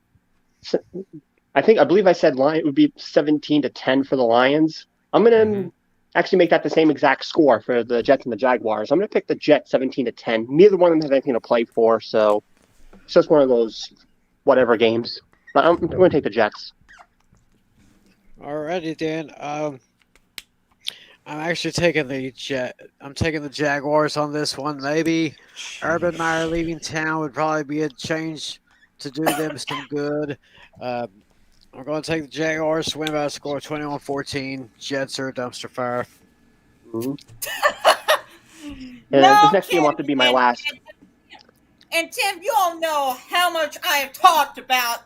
believe I said line it would be 17-10 for the Lions. I'm going to actually make that the same exact score for the Jets and the Jaguars. I'm going to pick the Jets 17-10. Neither one of them has anything to play for, so it's just one of those whatever games. But I'm going to take the Jets. Alrighty then. I'm actually taking the Jaguars on this one. Maybe Urban Meyer leaving town would probably be a change to do them some good. I'm going to take the Jaguars to win by a score of 21-14. Jets are a dumpster fire. This next game will have to be my last. And Tim, you all know how much I have talked about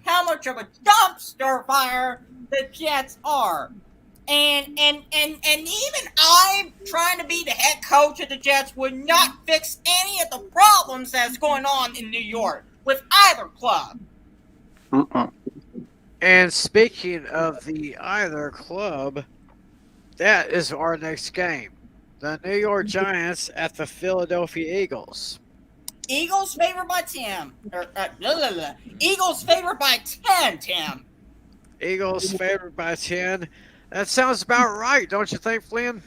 how much of a dumpster fire the Jets are. And even I, trying to be the head coach of the Jets, would not fix any of the problems that's going on in New York with either club. And speaking of the either club, that is our next game. The New York Giants at the Philadelphia Eagles. Eagles favored by 10. Eagles favored by 10, Tim. Eagles favored by 10. That sounds about right, don't you think, Flynn?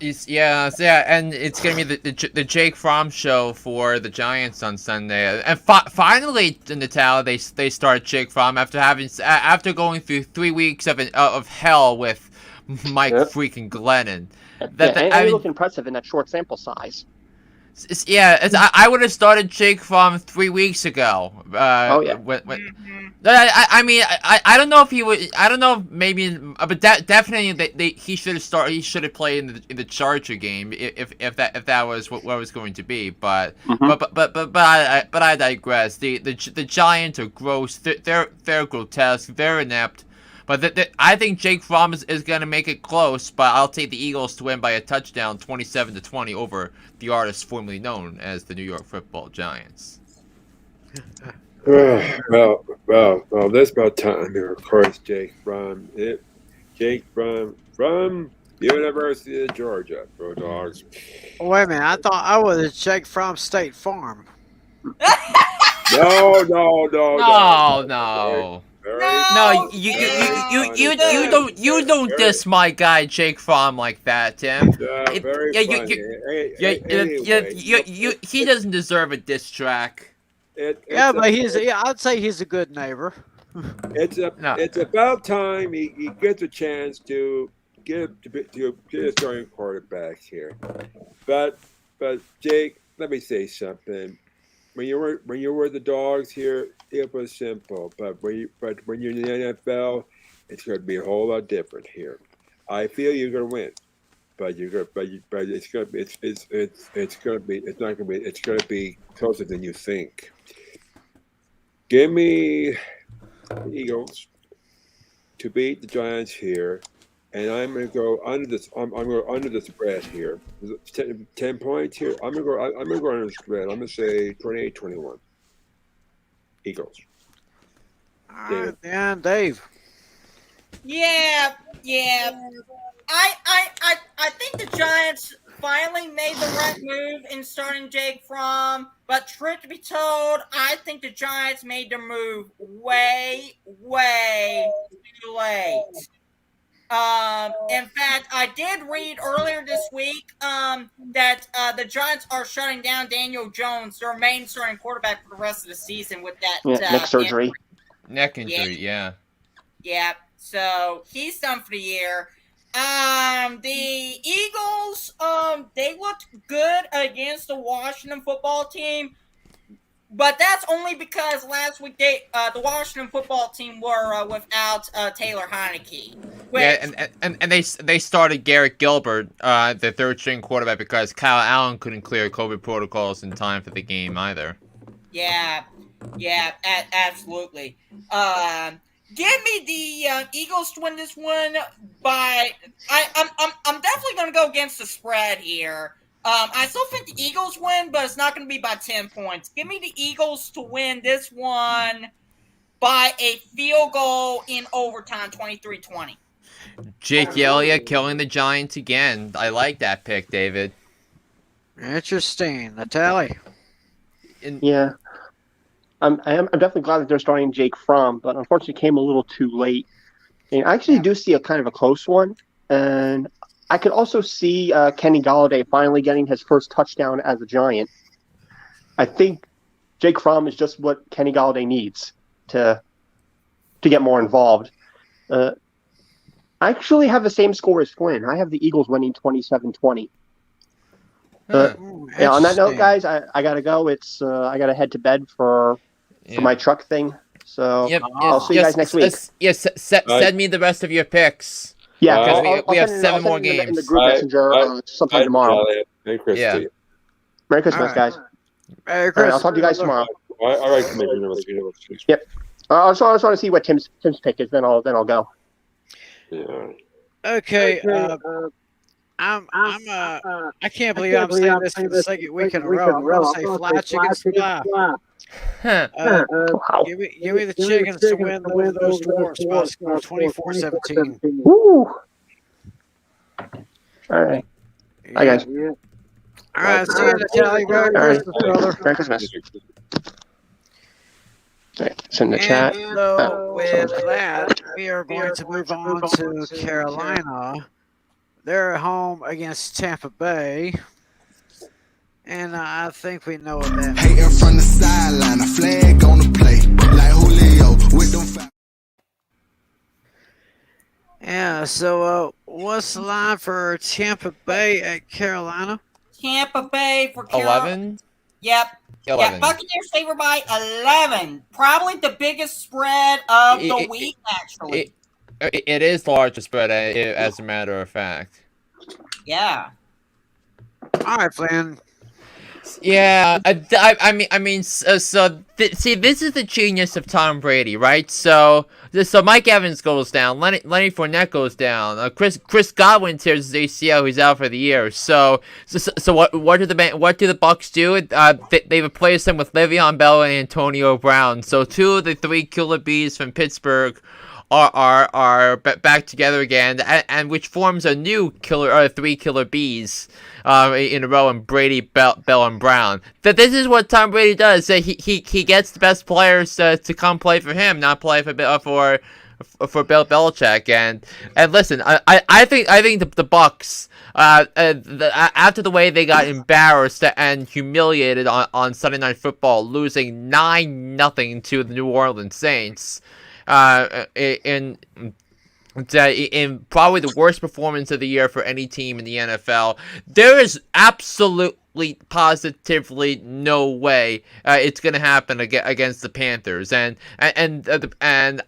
Yeah, and it's gonna be the Jake Fromm show for the Giants on Sunday, and finally, Natalia, they start Jake Fromm after going through 3 weeks of hell with Mike freaking Glennon. He looked impressive in that short sample size. I would have started Jake Fromm 3 weeks ago. I mean, I don't know if he would. I don't know, maybe, but definitely he should have started. He should have played in the Charger game if that was what was going to be. But I digress. The Giants are gross. They're grotesque. They're inept. But I think Jake Fromm is going to make it close, but I'll take the Eagles to win by a touchdown, 27-20, over the artist formerly known as the New York Football Giants. Well, that's about time here. Of course, Jake Fromm from the University of Georgia, Bulldogs. Wait a minute, I thought I was Jake Fromm State Farm. No. No, you don't diss my guy Jake Fromm like that, Tim. He doesn't deserve a diss track. I'd say he's a good neighbor. It's about time he gets a chance to get a starting quarterback here. But Jake, let me say something. When you were the Dogs here, it was simple. But when you're in the NFL, it's going to be a whole lot different here. I feel you're going to win, but it's going to be closer than you think. Give me the Eagles to beat the Giants here, and I'm going to go under this. I'm going to go under the spread here. 10 points here. I'm going to go under the spread. I'm going to say 28-21. Eagles. All right, then, Dave. Yeah. I think the Giants finally made the right move in starting Jake Fromm, but truth to be told, I think the Giants made the move way too late. In fact, I did read earlier this week that the Giants are shutting down Daniel Jones, their main starting quarterback, for the rest of the season with that neck surgery. Neck injury, yeah. Yeah, so he's done for the year. The Eagles, they looked good against the Washington football team, but that's only because last week the Washington football team were without Taylor Heineke. Yeah, and they started Garrett Gilbert, the third string quarterback, because Kyle Allen couldn't clear COVID protocols in time for the game either. Yeah, absolutely. Give me the Eagles to win this one by. I'm definitely going to go against the spread here. I still think the Eagles win, but it's not going to be by 10 points. Give me the Eagles to win this one by a field goal in overtime, 23-20. Jake Elliott killing the Giants again. I like that pick, David. Interesting. Natalie. Yeah. I'm definitely glad that they're starting Jake Fromm, but unfortunately came a little too late. And I actually do see a kind of a close one, and I could also see Kenny Golladay finally getting his first touchdown as a Giant. I think Jake Fromm is just what Kenny Golladay needs to get more involved. I actually have the same score as Flynn. I have the Eagles winning 27-20. Yeah, on that note, guys, I gotta go. It's I gotta head to bed for my truck thing. So I'll see you guys next week. Send me the rest of your picks. Yeah, because we have 7 more games games. In the group messenger sometime tomorrow. Merry Christmas. Yeah. To you. Merry Christmas, guys. Merry All Christmas. right, I'll talk to you guys tomorrow. All right, Commissioner. Yep. I just want to see what Tim's pick is. Then I'll go. Yeah. Okay. I can't believe I'm saying this for the second week in a row. I'm going to say fly chickens fly. Give me the chickens to win those dwarfs by a score of 24-17. Woo! All right. Bye, guys. All right, see you, Natalie. Merry Christmas, brother. Merry Christmas. All right, it's in the chat. So with that, we are going to move on to Carolina. They're at home against Tampa Bay. And I think we know what that means. Hating from the sideline, a flag on the play. Like Julio with them. Yeah, so what's the line for Tampa Bay at Carolina? Tampa Bay for Carolina. 11? Yep. 11. Yeah, Buccaneers favored by 11. Probably the biggest spread of the week, actually. It is the largest spread, as a matter of fact. Yeah. All right, Flynn. Yeah, see, this is the genius of Tom Brady, right? So Mike Evans goes down, Lenny Fournette goes down, Chris Godwin tears his ACL, he's out for the year. So what do the Bucs do? They replace him with Le'Veon Bell and Antonio Brown. So 2 of the 3 killer bees from Pittsburgh are back together again, and which forms a new 3 killer bees in a row, in Brady, Bell, and Brown. That this is what Tom Brady does. He gets the best players to come play for him, not play for Bill Belichick. And listen, I think the Bucs, after the way they got embarrassed and humiliated on Sunday Night Football, losing 9-0 to the New Orleans Saints, in probably the worst performance of the year for any team in the NFL, there is absolutely, positively no way it's going to happen against the Panthers, and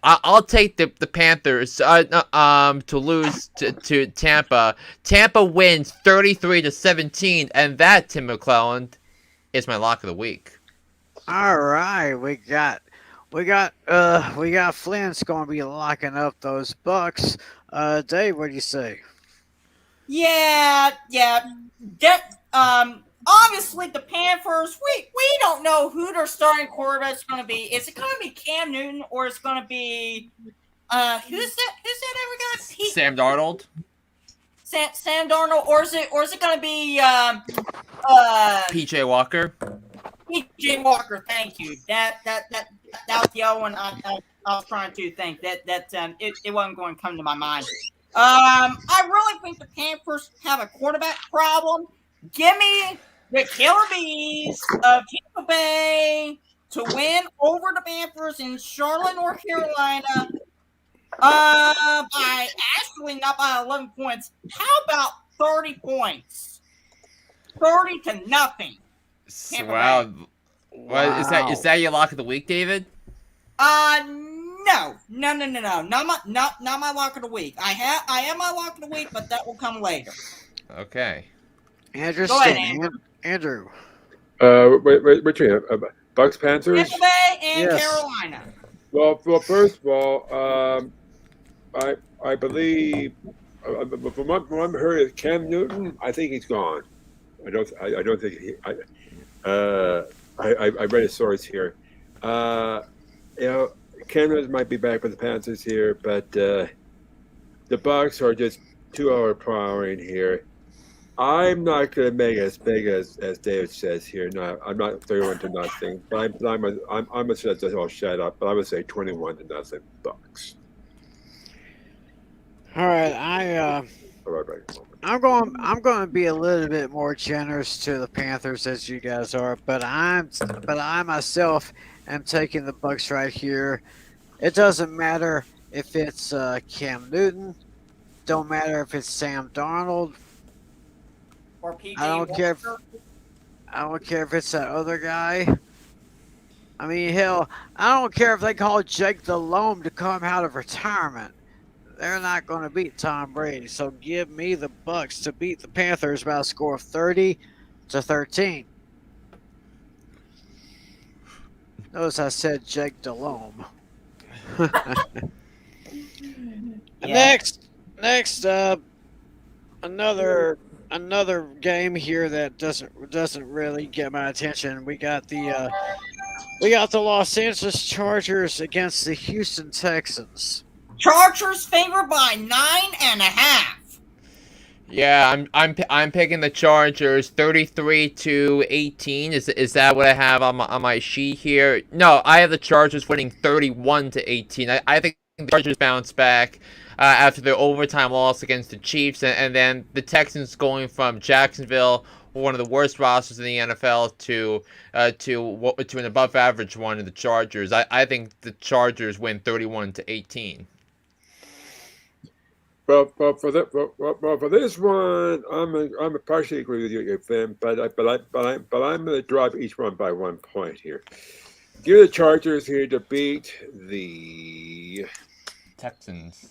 I'll take the Panthers to lose to Tampa. Tampa wins 33-17, and that, Tim McClelland, is my lock of the week. All right, we got we got Flynn's going to be locking up those Bucks. Dave, what do you say? Yeah. Obviously the Panthers. We don't know who their starting quarterback's going to be. Is it going to be Cam Newton or is it going to be who's that ever guy? Sam Darnold. Sam Darnold, or is it going to be PJ Walker. PJ Walker? Thank you. That was the other one I was trying to think. It wasn't going to come to my mind. I really think the Panthers have a quarterback problem. Give me the Killer Bees of Tampa Bay to win over the Panthers in Charlotte, North Carolina. Not by 11 points. How about 30 points? 30-0. Wow. What is that your lock of the week, David? No. Not my lock of the week. I have my lock of the week, but that will come later. Okay. Interesting. Go ahead, Andrew. What you have? Bucks, Panthers? Tampa Bay and Yes. Carolina. Well, first of all, I believe from what I heard of Cam Newton, I think he's gone. I don't think he. I read his source here. Cam Newton might be back with the Panthers here, but the Bucks are just too overpowering here. I'm not going to make it as big as David says here. No, I'm not 31-0, but I'm gonna say that's all shut up. But I would say 21-0 Bucks. All right, I'm going to be a little bit more generous to the Panthers as you guys are, but I myself am taking the Bucks right here. It doesn't matter if it's Cam Newton, don't matter if it's Sam Darnold. Or PJ I don't care if it's that other guy. I mean, hell, I don't care if they call Jake the Loam to come out of retirement. They're not going to beat Tom Brady. So give me the Bucks to beat the Panthers by a score of 30-13. Notice I said Jake Delhomme. Next, another game here that doesn't really get my attention. We got the Los Angeles Chargers against the Houston Texans. Chargers favored by 9.5. Yeah, I'm picking the Chargers 33-18. Is that what I have on my sheet here? No, I have the Chargers winning 31-18. I think the Chargers bounce back after their overtime loss against the Chiefs, and then the Texans going from Jacksonville, one of the worst rosters in the NFL, to an above average one in the Chargers. I think the Chargers win 31-18. Well, for this one, I'm partially agree with you, Flynn, but I'm going to drive each one by 1 point here. Give the Chargers here to beat the Texans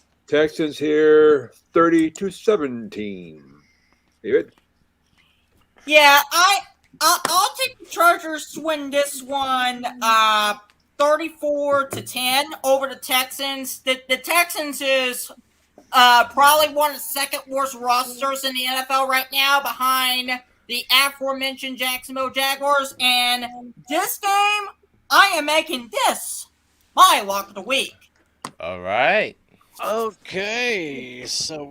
here 30-17. David? Yeah, I'll take the Chargers to win this one 34-10 over the Texans. The Texans is probably one of the second worst rosters in the NFL right now, behind the aforementioned Jacksonville Jaguars. And this game, I am making this my lock of the week. All right. Okay, so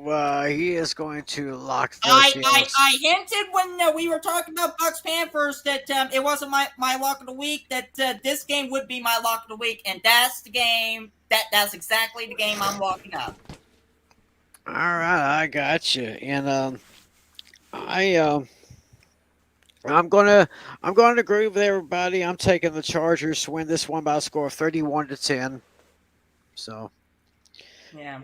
he is going to lock this. I hinted when we were talking about Bucks Panthers that it wasn't my lock of the week, that this game would be my lock of the week, and that's the game. That's exactly the game I'm locking up. All right, I got you, and I'm gonna agree with everybody. I'm taking the Chargers to win this one by a score of 31-10. So, yeah.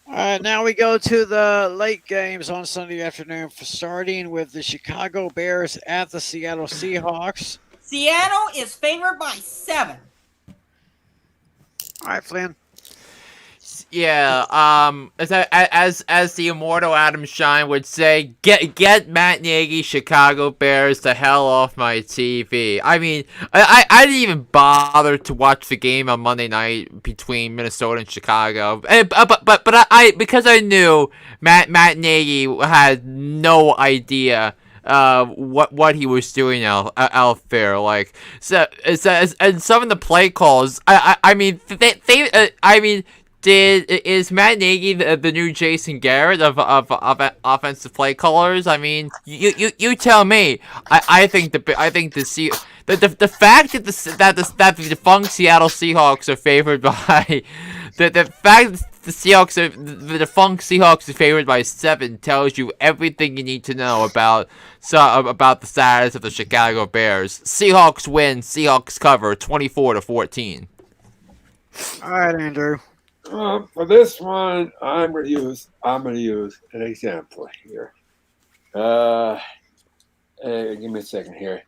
All right, now we go to the late games on Sunday afternoon, starting with the Chicago Bears at the Seattle Seahawks. Seattle is favored by 7. All right, Flynn. Yeah, as the immortal Adam Shine would say, get Matt Nagy, Chicago Bears, the hell off my TV. I mean, I didn't even bother to watch the game on Monday night between Minnesota and Chicago, but I because I knew Matt Nagy had no idea what he was doing out there, like, and some of the play calls, I mean I mean. Is Matt Nagy the new Jason Garrett of offensive play callers? I mean, you tell me. I think the fact that the defunct Seattle Seahawks are favored by the fact that the defunct Seahawks are favored by 7 tells you everything you need to know about the status of the Chicago Bears. Seahawks win. Seahawks cover 24-14. All right, Andrew. For this one, I'm gonna use an example here. Give me a second here.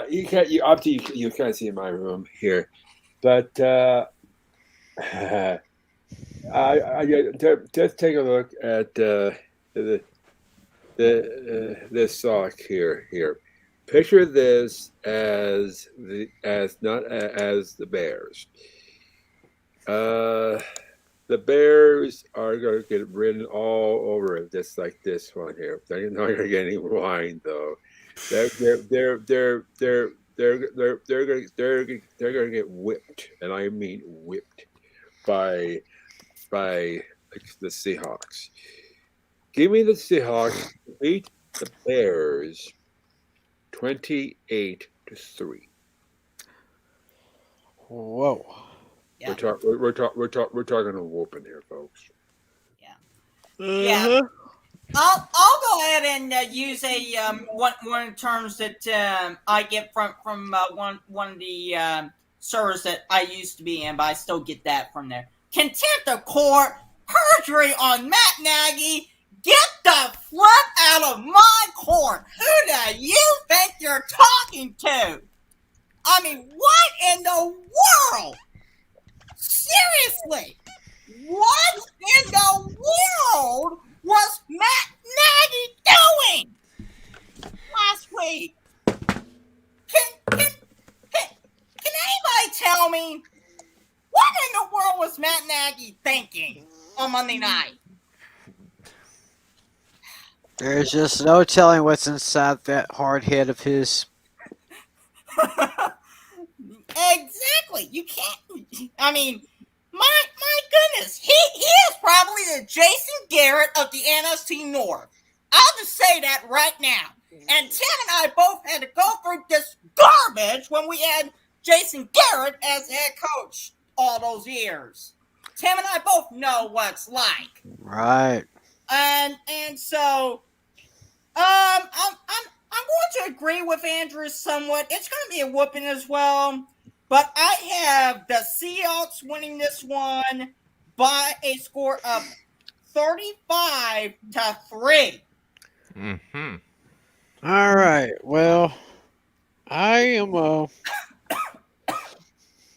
You can't see my room here, but just take a look at this sock here. Picture this as not as the Bears. The Bears are going to get written all over it, just like this one here. They're not going to get any wine though. They're going to get whipped, and I mean whipped by the Seahawks. Give me the Seahawks to beat the Bears 28-3. Whoa. Yeah. We're talking a whooping here, folks. Yeah. I'll go ahead and use a one of the terms that I get from one of the servers that I used to be in, but I still get that from there. Contempt of court, perjury on Matt Nagy. Get the flip out of my court. Who do you think you're talking to? I mean, what in the world? Seriously, what in the world was Matt Nagy doing last week? Can anybody tell me what in the world was Matt Nagy thinking on Monday night? There's just no telling what's inside that hard head of his. Exactly. You can't. I mean, my goodness, he is probably the Jason Garrett of the NFC North. I'll just say that right now. And Tim and I both had to go through this garbage when we had Jason Garrett as head coach all those years. Tim and I both know what it's like. Right. And so I'm going to agree with Andrew somewhat. It's going to be a whooping as well. But I have the Seahawks winning this one by a score of 35-3. Mm-hmm. All right. Well, I am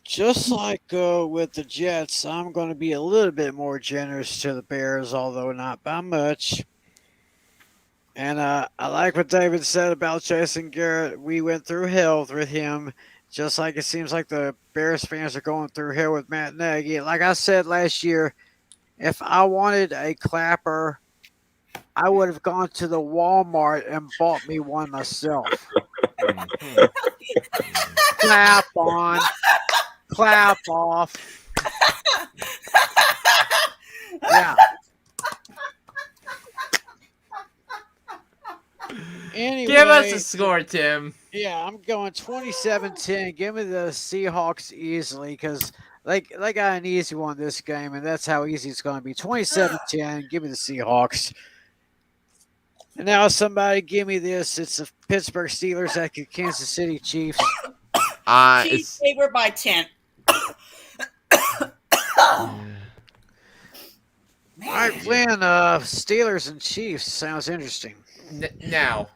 just like with the Jets. I'm going to be a little bit more generous to the Bears, although not by much. And I like what David said about Jason Garrett. We went through hell with him. Just like it seems like the Bears fans are going through hell with Matt Nagy. Like I said last year, if I wanted a clapper, I would have gone to the Walmart and bought me one myself. Clap on, clap off. Yeah. Anyway, give us a score, Tim. Yeah, I'm going 27-10. Give me the Seahawks easily because they got an easy one this game, and that's how easy it's going to be. 27-10. Give me the Seahawks. And now somebody give me this. It's the Pittsburgh Steelers at the Kansas City Chiefs. Chiefs favored by 10. All right, Flynn, Steelers and Chiefs sounds interesting. Now,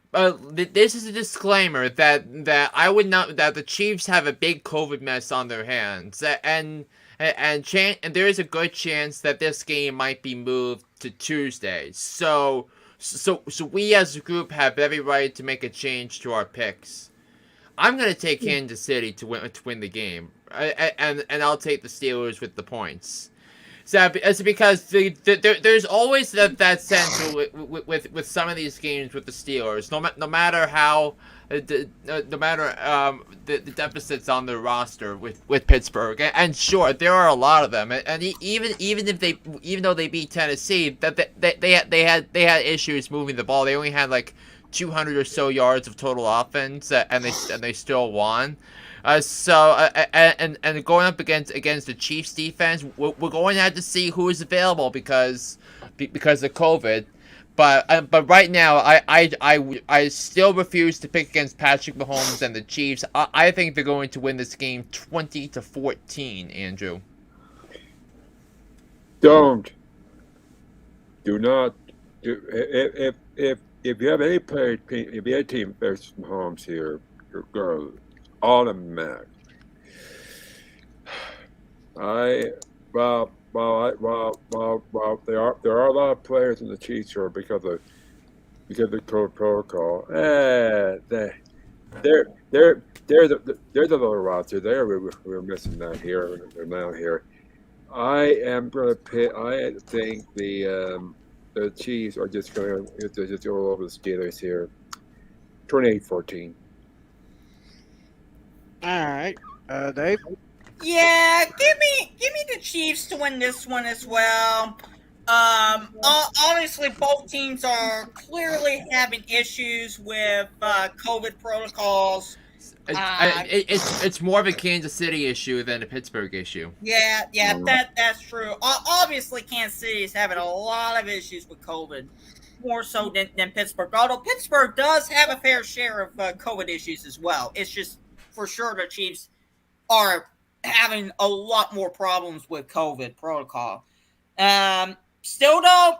this is a disclaimer that I would not that the Chiefs have a big COVID mess on their hands, and and there is a good chance that this game might be moved to Tuesday. So we as a group have every right to make a change to our picks. I'm gonna take Kansas City to win the game, and I'll take the Steelers with the points. So it's because there's always that sense with some of these games with the Steelers, no matter how. No matter the deficits on their roster with Pittsburgh, and sure there are a lot of them, and even though they beat Tennessee, they had issues moving the ball. They only had like 200 or so yards of total offense, and they still won. And going up against the Chiefs defense, we're going to have to see who is available because of COVID. But right now, I still refuse to pick against Patrick Mahomes and the Chiefs. I think they're going to win this game 20-14. Andrew, Do not do if you have any player, if you have a team versus Mahomes here, you're going automatic. Well, there are a lot of players in the Chiefs here because of code protocol. There's a little roster there. We're missing that here. Now here, I am going to pick. I think the Chiefs are just going to just go over the Steelers here, 28-14. All right, Dave. Yeah, give me the Chiefs to win this one as well. Obviously, both teams are clearly having issues with COVID protocols. It's more of a Kansas City issue than a Pittsburgh issue. Yeah, that's true. Obviously, Kansas City is having a lot of issues with COVID, more so than Pittsburgh. Although Pittsburgh does have a fair share of COVID issues as well. It's just for sure the Chiefs are having a lot more problems with COVID protocol. Still though,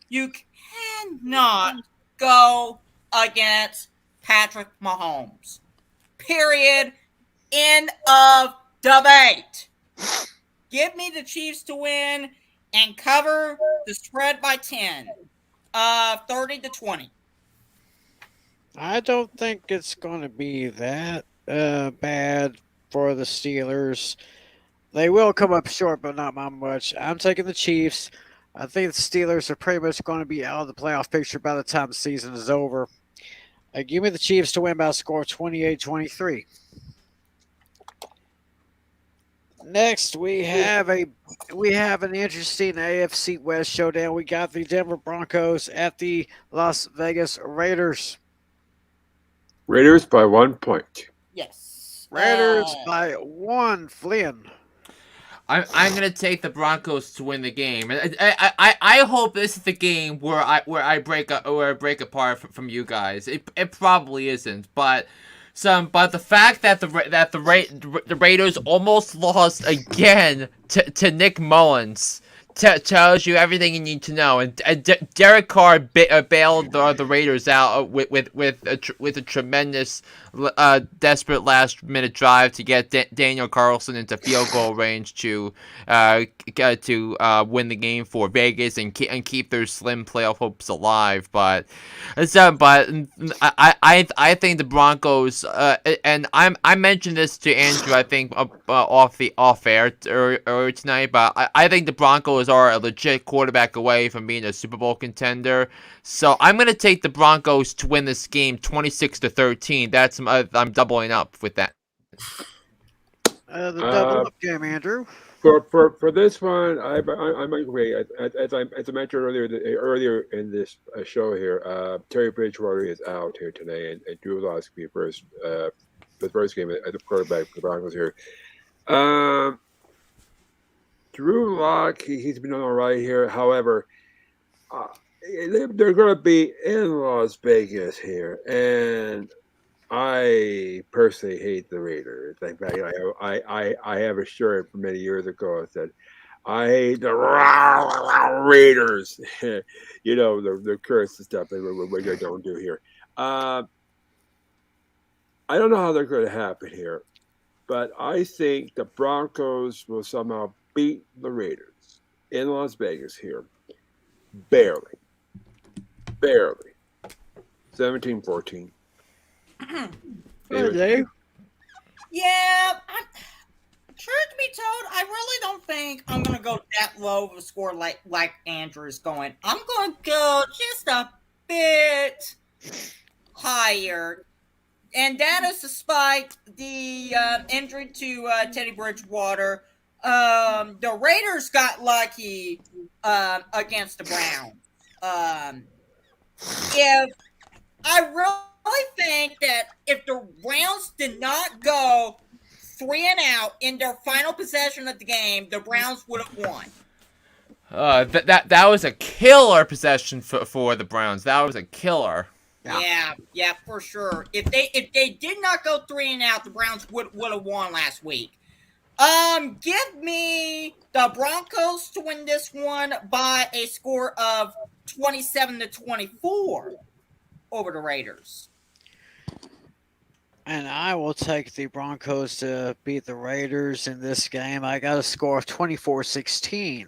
you cannot go against Patrick Mahomes. Period. End of debate. Give me the Chiefs to win and cover the spread by 10. 30-20. I don't think it's going to be that bad for the Steelers. They will come up short, but not by much. I'm taking the Chiefs. I think the Steelers are pretty much going to be out of the playoff picture by the time the season is over. Give me the Chiefs to win by a score of 28-23. Next, we have an interesting AFC West showdown. We got the Denver Broncos at the Las Vegas Raiders. Raiders by 1 point. Yes. Raiders by 1. Flynn. I'm gonna take the Broncos to win the game. I hope this is the game where I break apart from you guys. It probably isn't, but the fact that the Raiders almost lost again to Nick Mullins tells you everything you need to know. And Derek Carr bailed the Raiders out with a tremendous, desperate last-minute drive to get Daniel Carlson into field goal range to win the game for Vegas and keep their slim playoff hopes alive. But I think the Broncos and I mentioned this to Andrew I think off air earlier tonight, but I think the Broncos are a legit quarterback away from being a Super Bowl contender. So I'm going to take the Broncos to win this game 26-13. I'm doubling up with that. The double up game, Andrew. For this one, I might agree. As I mentioned earlier in this show here, Terry Bridgewater is out here today, and Drew Lock will be the first game as a quarterback for the Broncos here. Drew Lock, he's been all right here. However, they're going to be in Las Vegas here, and I personally hate the Raiders. In fact, I have a shirt from many years ago that said, I hate the Raiders. You know, the curse and stuff that they don't do here. I don't know how they're going to happen here. but I think the Broncos will somehow beat the Raiders in Las Vegas here. Barely. 17-14. Dave. Yeah, truth to be told, I really don't think I'm gonna go that low of a score like Andrew is going. I'm gonna go just a bit higher, and that is despite the injury to Teddy Bridgewater. The Raiders got lucky against the Browns. If I really think that if the Browns did not go 3-and-out in their final possession of the game, the Browns would have won. That was a killer possession for the Browns. That was a killer. Yeah, for sure. If they did not go 3-and-out, the Browns would have won last week. Give me the Broncos to win this one by a score of 27-24 over the Raiders. And I will take the Broncos to beat the Raiders in this game. I got a score of 24-16.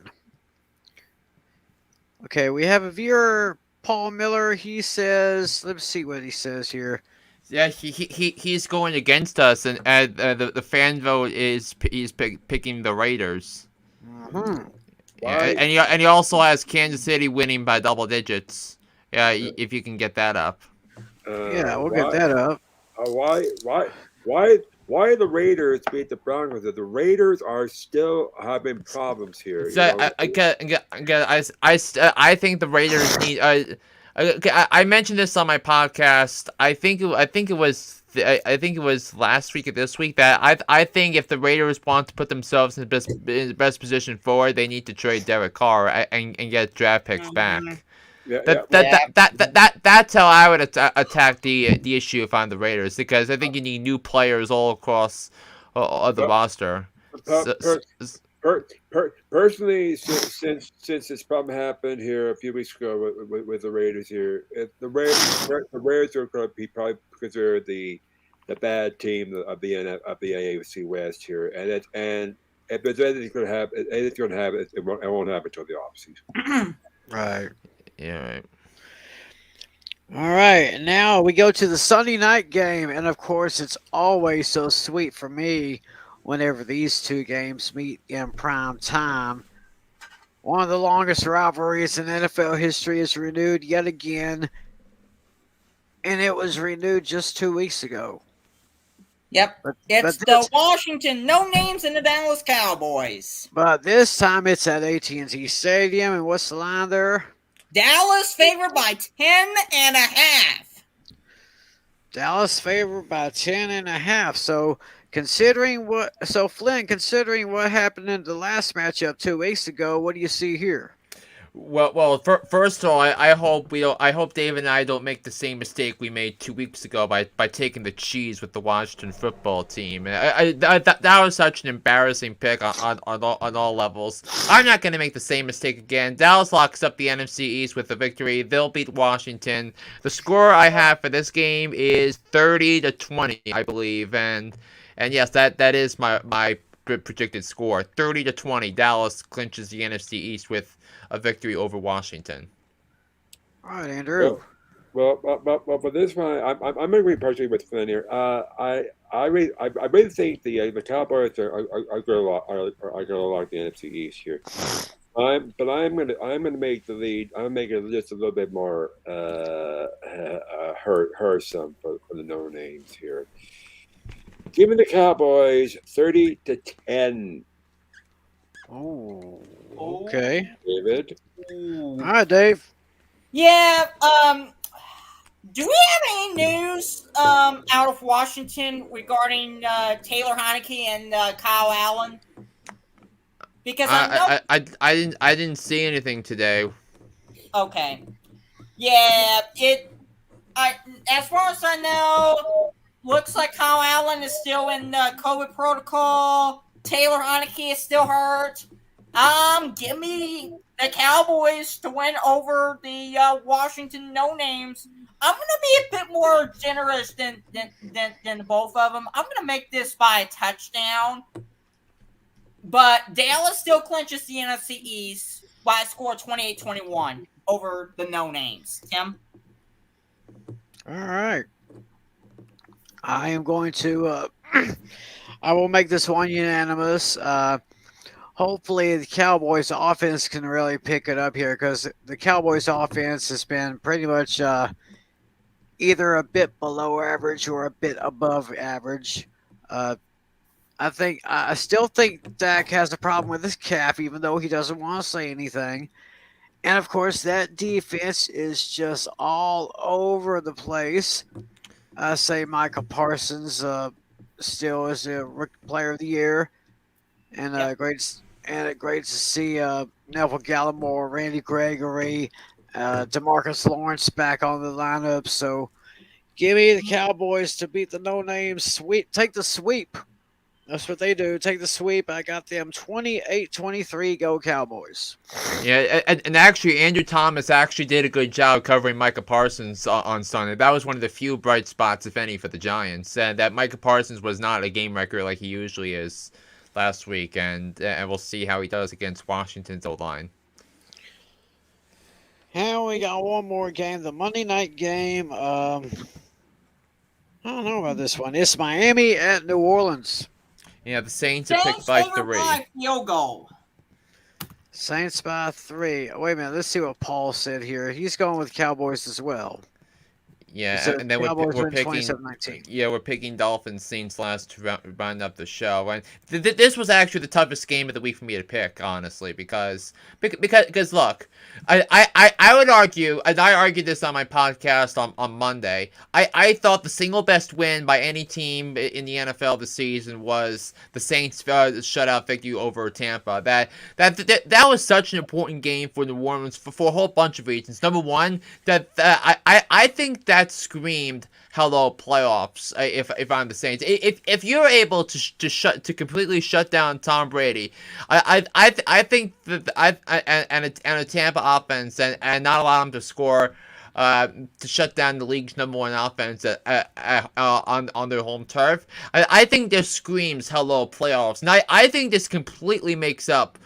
Okay, we have a viewer, Paul Miller. He says, let's see what he says here. Yeah, he's going against us, and the fan vote is picking the Raiders. Mm-hmm. Yeah, and he also has Kansas City winning by double digits. Yeah, if you can get that up. Yeah, we'll get that up. Why the Raiders beat the Broncos? The Raiders are still having problems here. So I think the Raiders need. I mentioned this on my podcast. I think it was last week or this week that I think if the Raiders want to put themselves in the best position forward, they need to trade Derek Carr and get draft picks back. That's how I would attack the issue if I'm the Raiders, because I think you need new players all across the roster. Personally, since this problem happened here a few weeks ago with the Raiders here, the Raiders are going to be probably because they're the bad team of the AFC West here, and if there's anything going to happen, it won't happen until the offseason. Right. Yeah, right. All right, now we go to the Sunday night game, and of course, it's always so sweet for me whenever these two games meet in prime time. One of the longest rivalries in NFL history is renewed yet again, and it was renewed just 2 weeks ago. Yep, it's the Washington No Names and the Dallas Cowboys. But this time it's at AT&T Stadium, and what's the line there? Dallas favored by 10.5. Dallas favored by 10.5. So Flynn, considering what happened in the last matchup 2 weeks ago, what do you see here? Well, first of all, I hope Dave and I don't make the same mistake we made 2 weeks ago by taking the cheese with the Washington football team. That was such an embarrassing pick on all levels. I'm not going to make the same mistake again. Dallas locks up the NFC East with a victory. They'll beat Washington. The score I have for this game is 30-20, I believe, and yes, that is my projected score. 30-20. Dallas clinches the NFC East with a victory over Washington. All right, Andrew. Well, for this one, I'm going to agree partially with Flynn here. I really think the Cowboys are going to lock the NFC East here. I'm going to make the lead. I'm going to make it just a little bit more hurtsome for the no names here. Give me the Cowboys 30-10. Oh, okay. David. All right, Dave. Yeah. Do we have any news out of Washington regarding Taylor Heineke and Kyle Allen? Because I didn't see anything today. Okay. Yeah. As far as I know, looks like Kyle Allen is still in COVID protocol. Taylor Heineke is still hurt. Give me the Cowboys to win over the Washington No Names. I'm gonna be a bit more generous than both of them. I'm gonna make this by a touchdown, but Dallas still clinches the NFC East by a score of 28-21 over the No Names. Tim. All right. I am going to. I will make this one unanimous. Hopefully, the Cowboys' offense can really pick it up here because the Cowboys' offense has been pretty much either a bit below average or a bit above average. I still think Dak has a problem with his calf, even though he doesn't want to say anything. And of course, that defense is just all over the place. I say Michael Parsons still is a player of the year, and great to see Neville Gallimore, Randy Gregory, DeMarcus Lawrence back on the lineup. So give me the Cowboys to beat the No Names. Take the sweep. That's what they do. Take the sweep. I got them 28-23. Go Cowboys. Yeah, and actually, Andrew Thomas actually did a good job covering Micah Parsons on Sunday. That was one of the few bright spots, if any, for the Giants. And that Micah Parsons was not a game wrecker like he usually is last week. And we'll see how he does against Washington's O-line. And we got one more game, the Monday night game. I don't know about this one. It's Miami at New Orleans. Yeah, the Saints are picked by 3. Field goal. Saints by 3. Wait a minute. Let's see what Paul said here. He's going with Cowboys as well. Yeah, and then we're picking. 27-19. Yeah, we're picking Dolphins Saints last to round up the show. And this was actually the toughest game of the week for me to pick, honestly, because look, I would argue, and I argued this on my podcast on Monday. I thought the single best win by any team in the NFL this season was the Saints' shutout victory over Tampa. That was such an important game for New Orleans for a whole bunch of reasons. Number one, I think that screamed hello playoffs. If I'm the Saints, if you're able to completely shut down Tom Brady, I think that and a Tampa offense and not allow him to score, to shut down the league's number one offense on their home turf. I think this screams hello playoffs, and I think this completely makes up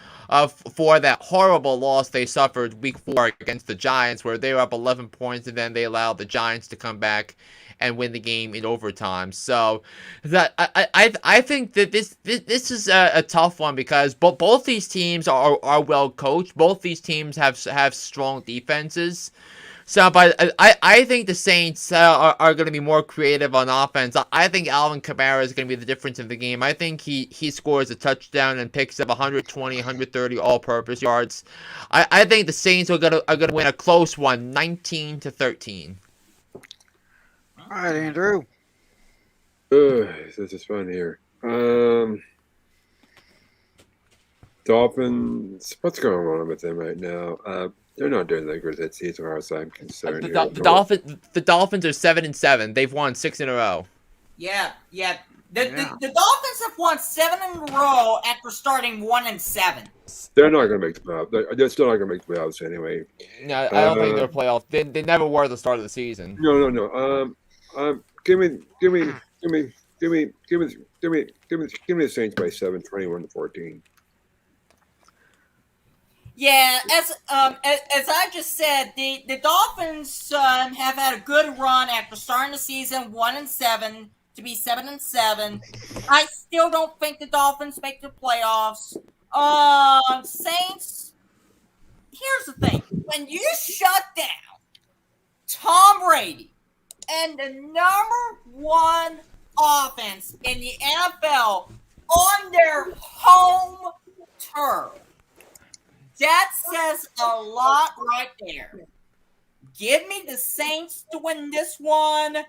for that horrible loss they suffered week 4 against the Giants, where they were up 11 points and then they allowed the Giants to come back and win the game in overtime. So that I think that this is a tough one because both these teams are well coached. Both these teams have strong defenses. So, but I think the Saints are going to be more creative on offense. I think Alvin Kamara is going to be the difference in the game. I think he scores a touchdown and picks up 120, 130 all-purpose yards. I think the Saints are going to win a close one, 19-13. All right, Andrew. This is fun here. Dolphins. What's going on with them right now? They're not doing that good that season, as far as I'm concerned. The Dolphins are 7-7. They've won 6 in a row. Yeah. The Dolphins have won 7 in a row after starting 1-7. They're not going to make the playoffs. They're still not going to make the playoffs anyway. No, I don't think they're playoffs. They never were at the start of the season. No. Give me the Saints by 7, 21-14. Yeah, as I just said, the Dolphins have had a good run after starting the season 1-7 to be 7-7. I still don't think the Dolphins make the playoffs. Saints. Here's the thing: when you shut down Tom Brady and the number 1 offense in the NFL on their home turf. That says a lot right there. Give me the Saints to win this one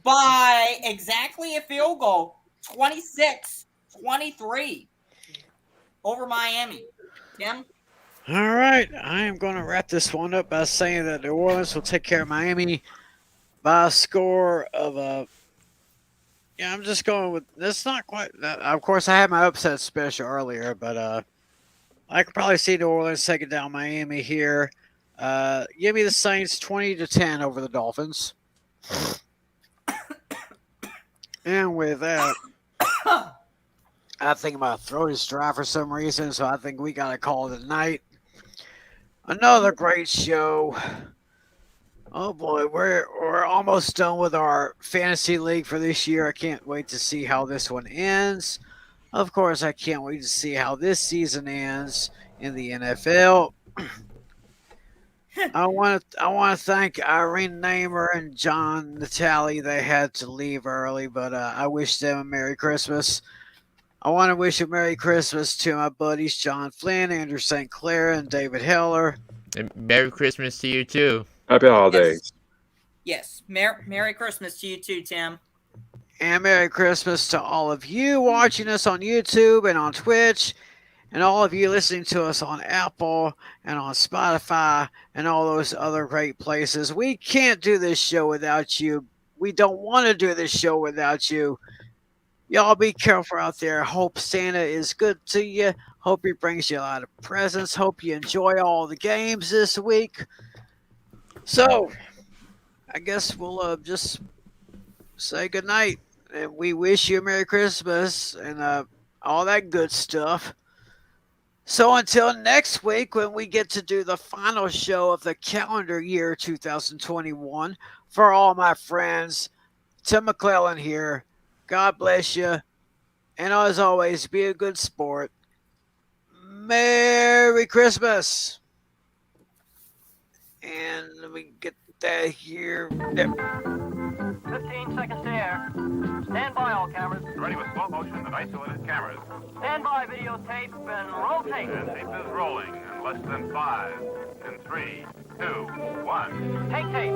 by exactly a field goal, 26-23 over Miami. Tim? All right. I am going to wrap this one up by saying that New Orleans will take care of Miami by a score of I'm just going with – that's not quite – of course, I had my upset special earlier, but I could probably see New Orleans taking down Miami here. Give me the Saints 20-10 over the Dolphins. And with that, I think my throat is dry for some reason, so I think we got to call it a night. Another great show. Oh boy, we're almost done with our fantasy league for this year. I can't wait to see how this one ends. Of course, I can't wait to see how this season ends in the NFL. I want to thank Irene Namer and John Natali. They had to leave early, but I wish them a Merry Christmas. I want to wish a Merry Christmas to my buddies John Flynn, Andrew St. Clair, and David Heller. And Merry Christmas to you too. Happy holidays. Yes. Merry Christmas to you too, Tim. And Merry Christmas to all of you watching us on YouTube and on Twitch, and all of you listening to us on Apple and on Spotify and all those other great places. We can't do this show without you. We don't want to do this show without you. Y'all be careful out there. Hope Santa is good to you. Hope he brings you a lot of presents. Hope you enjoy all the games this week. So, I guess we'll just say goodnight. And we wish you a Merry Christmas and all that good stuff. So until next week, when we get to do the final show of the calendar year 2021, for all my friends, Tim McClellan here. God bless you. And as always, be a good sport. Merry Christmas. And let me get that here. 15 seconds to air. Stand by all cameras. Ready with slow motion and isolated cameras. Stand by videotape and roll tape. And tape is rolling in less than 5, in 3, 2, 1. Take tape.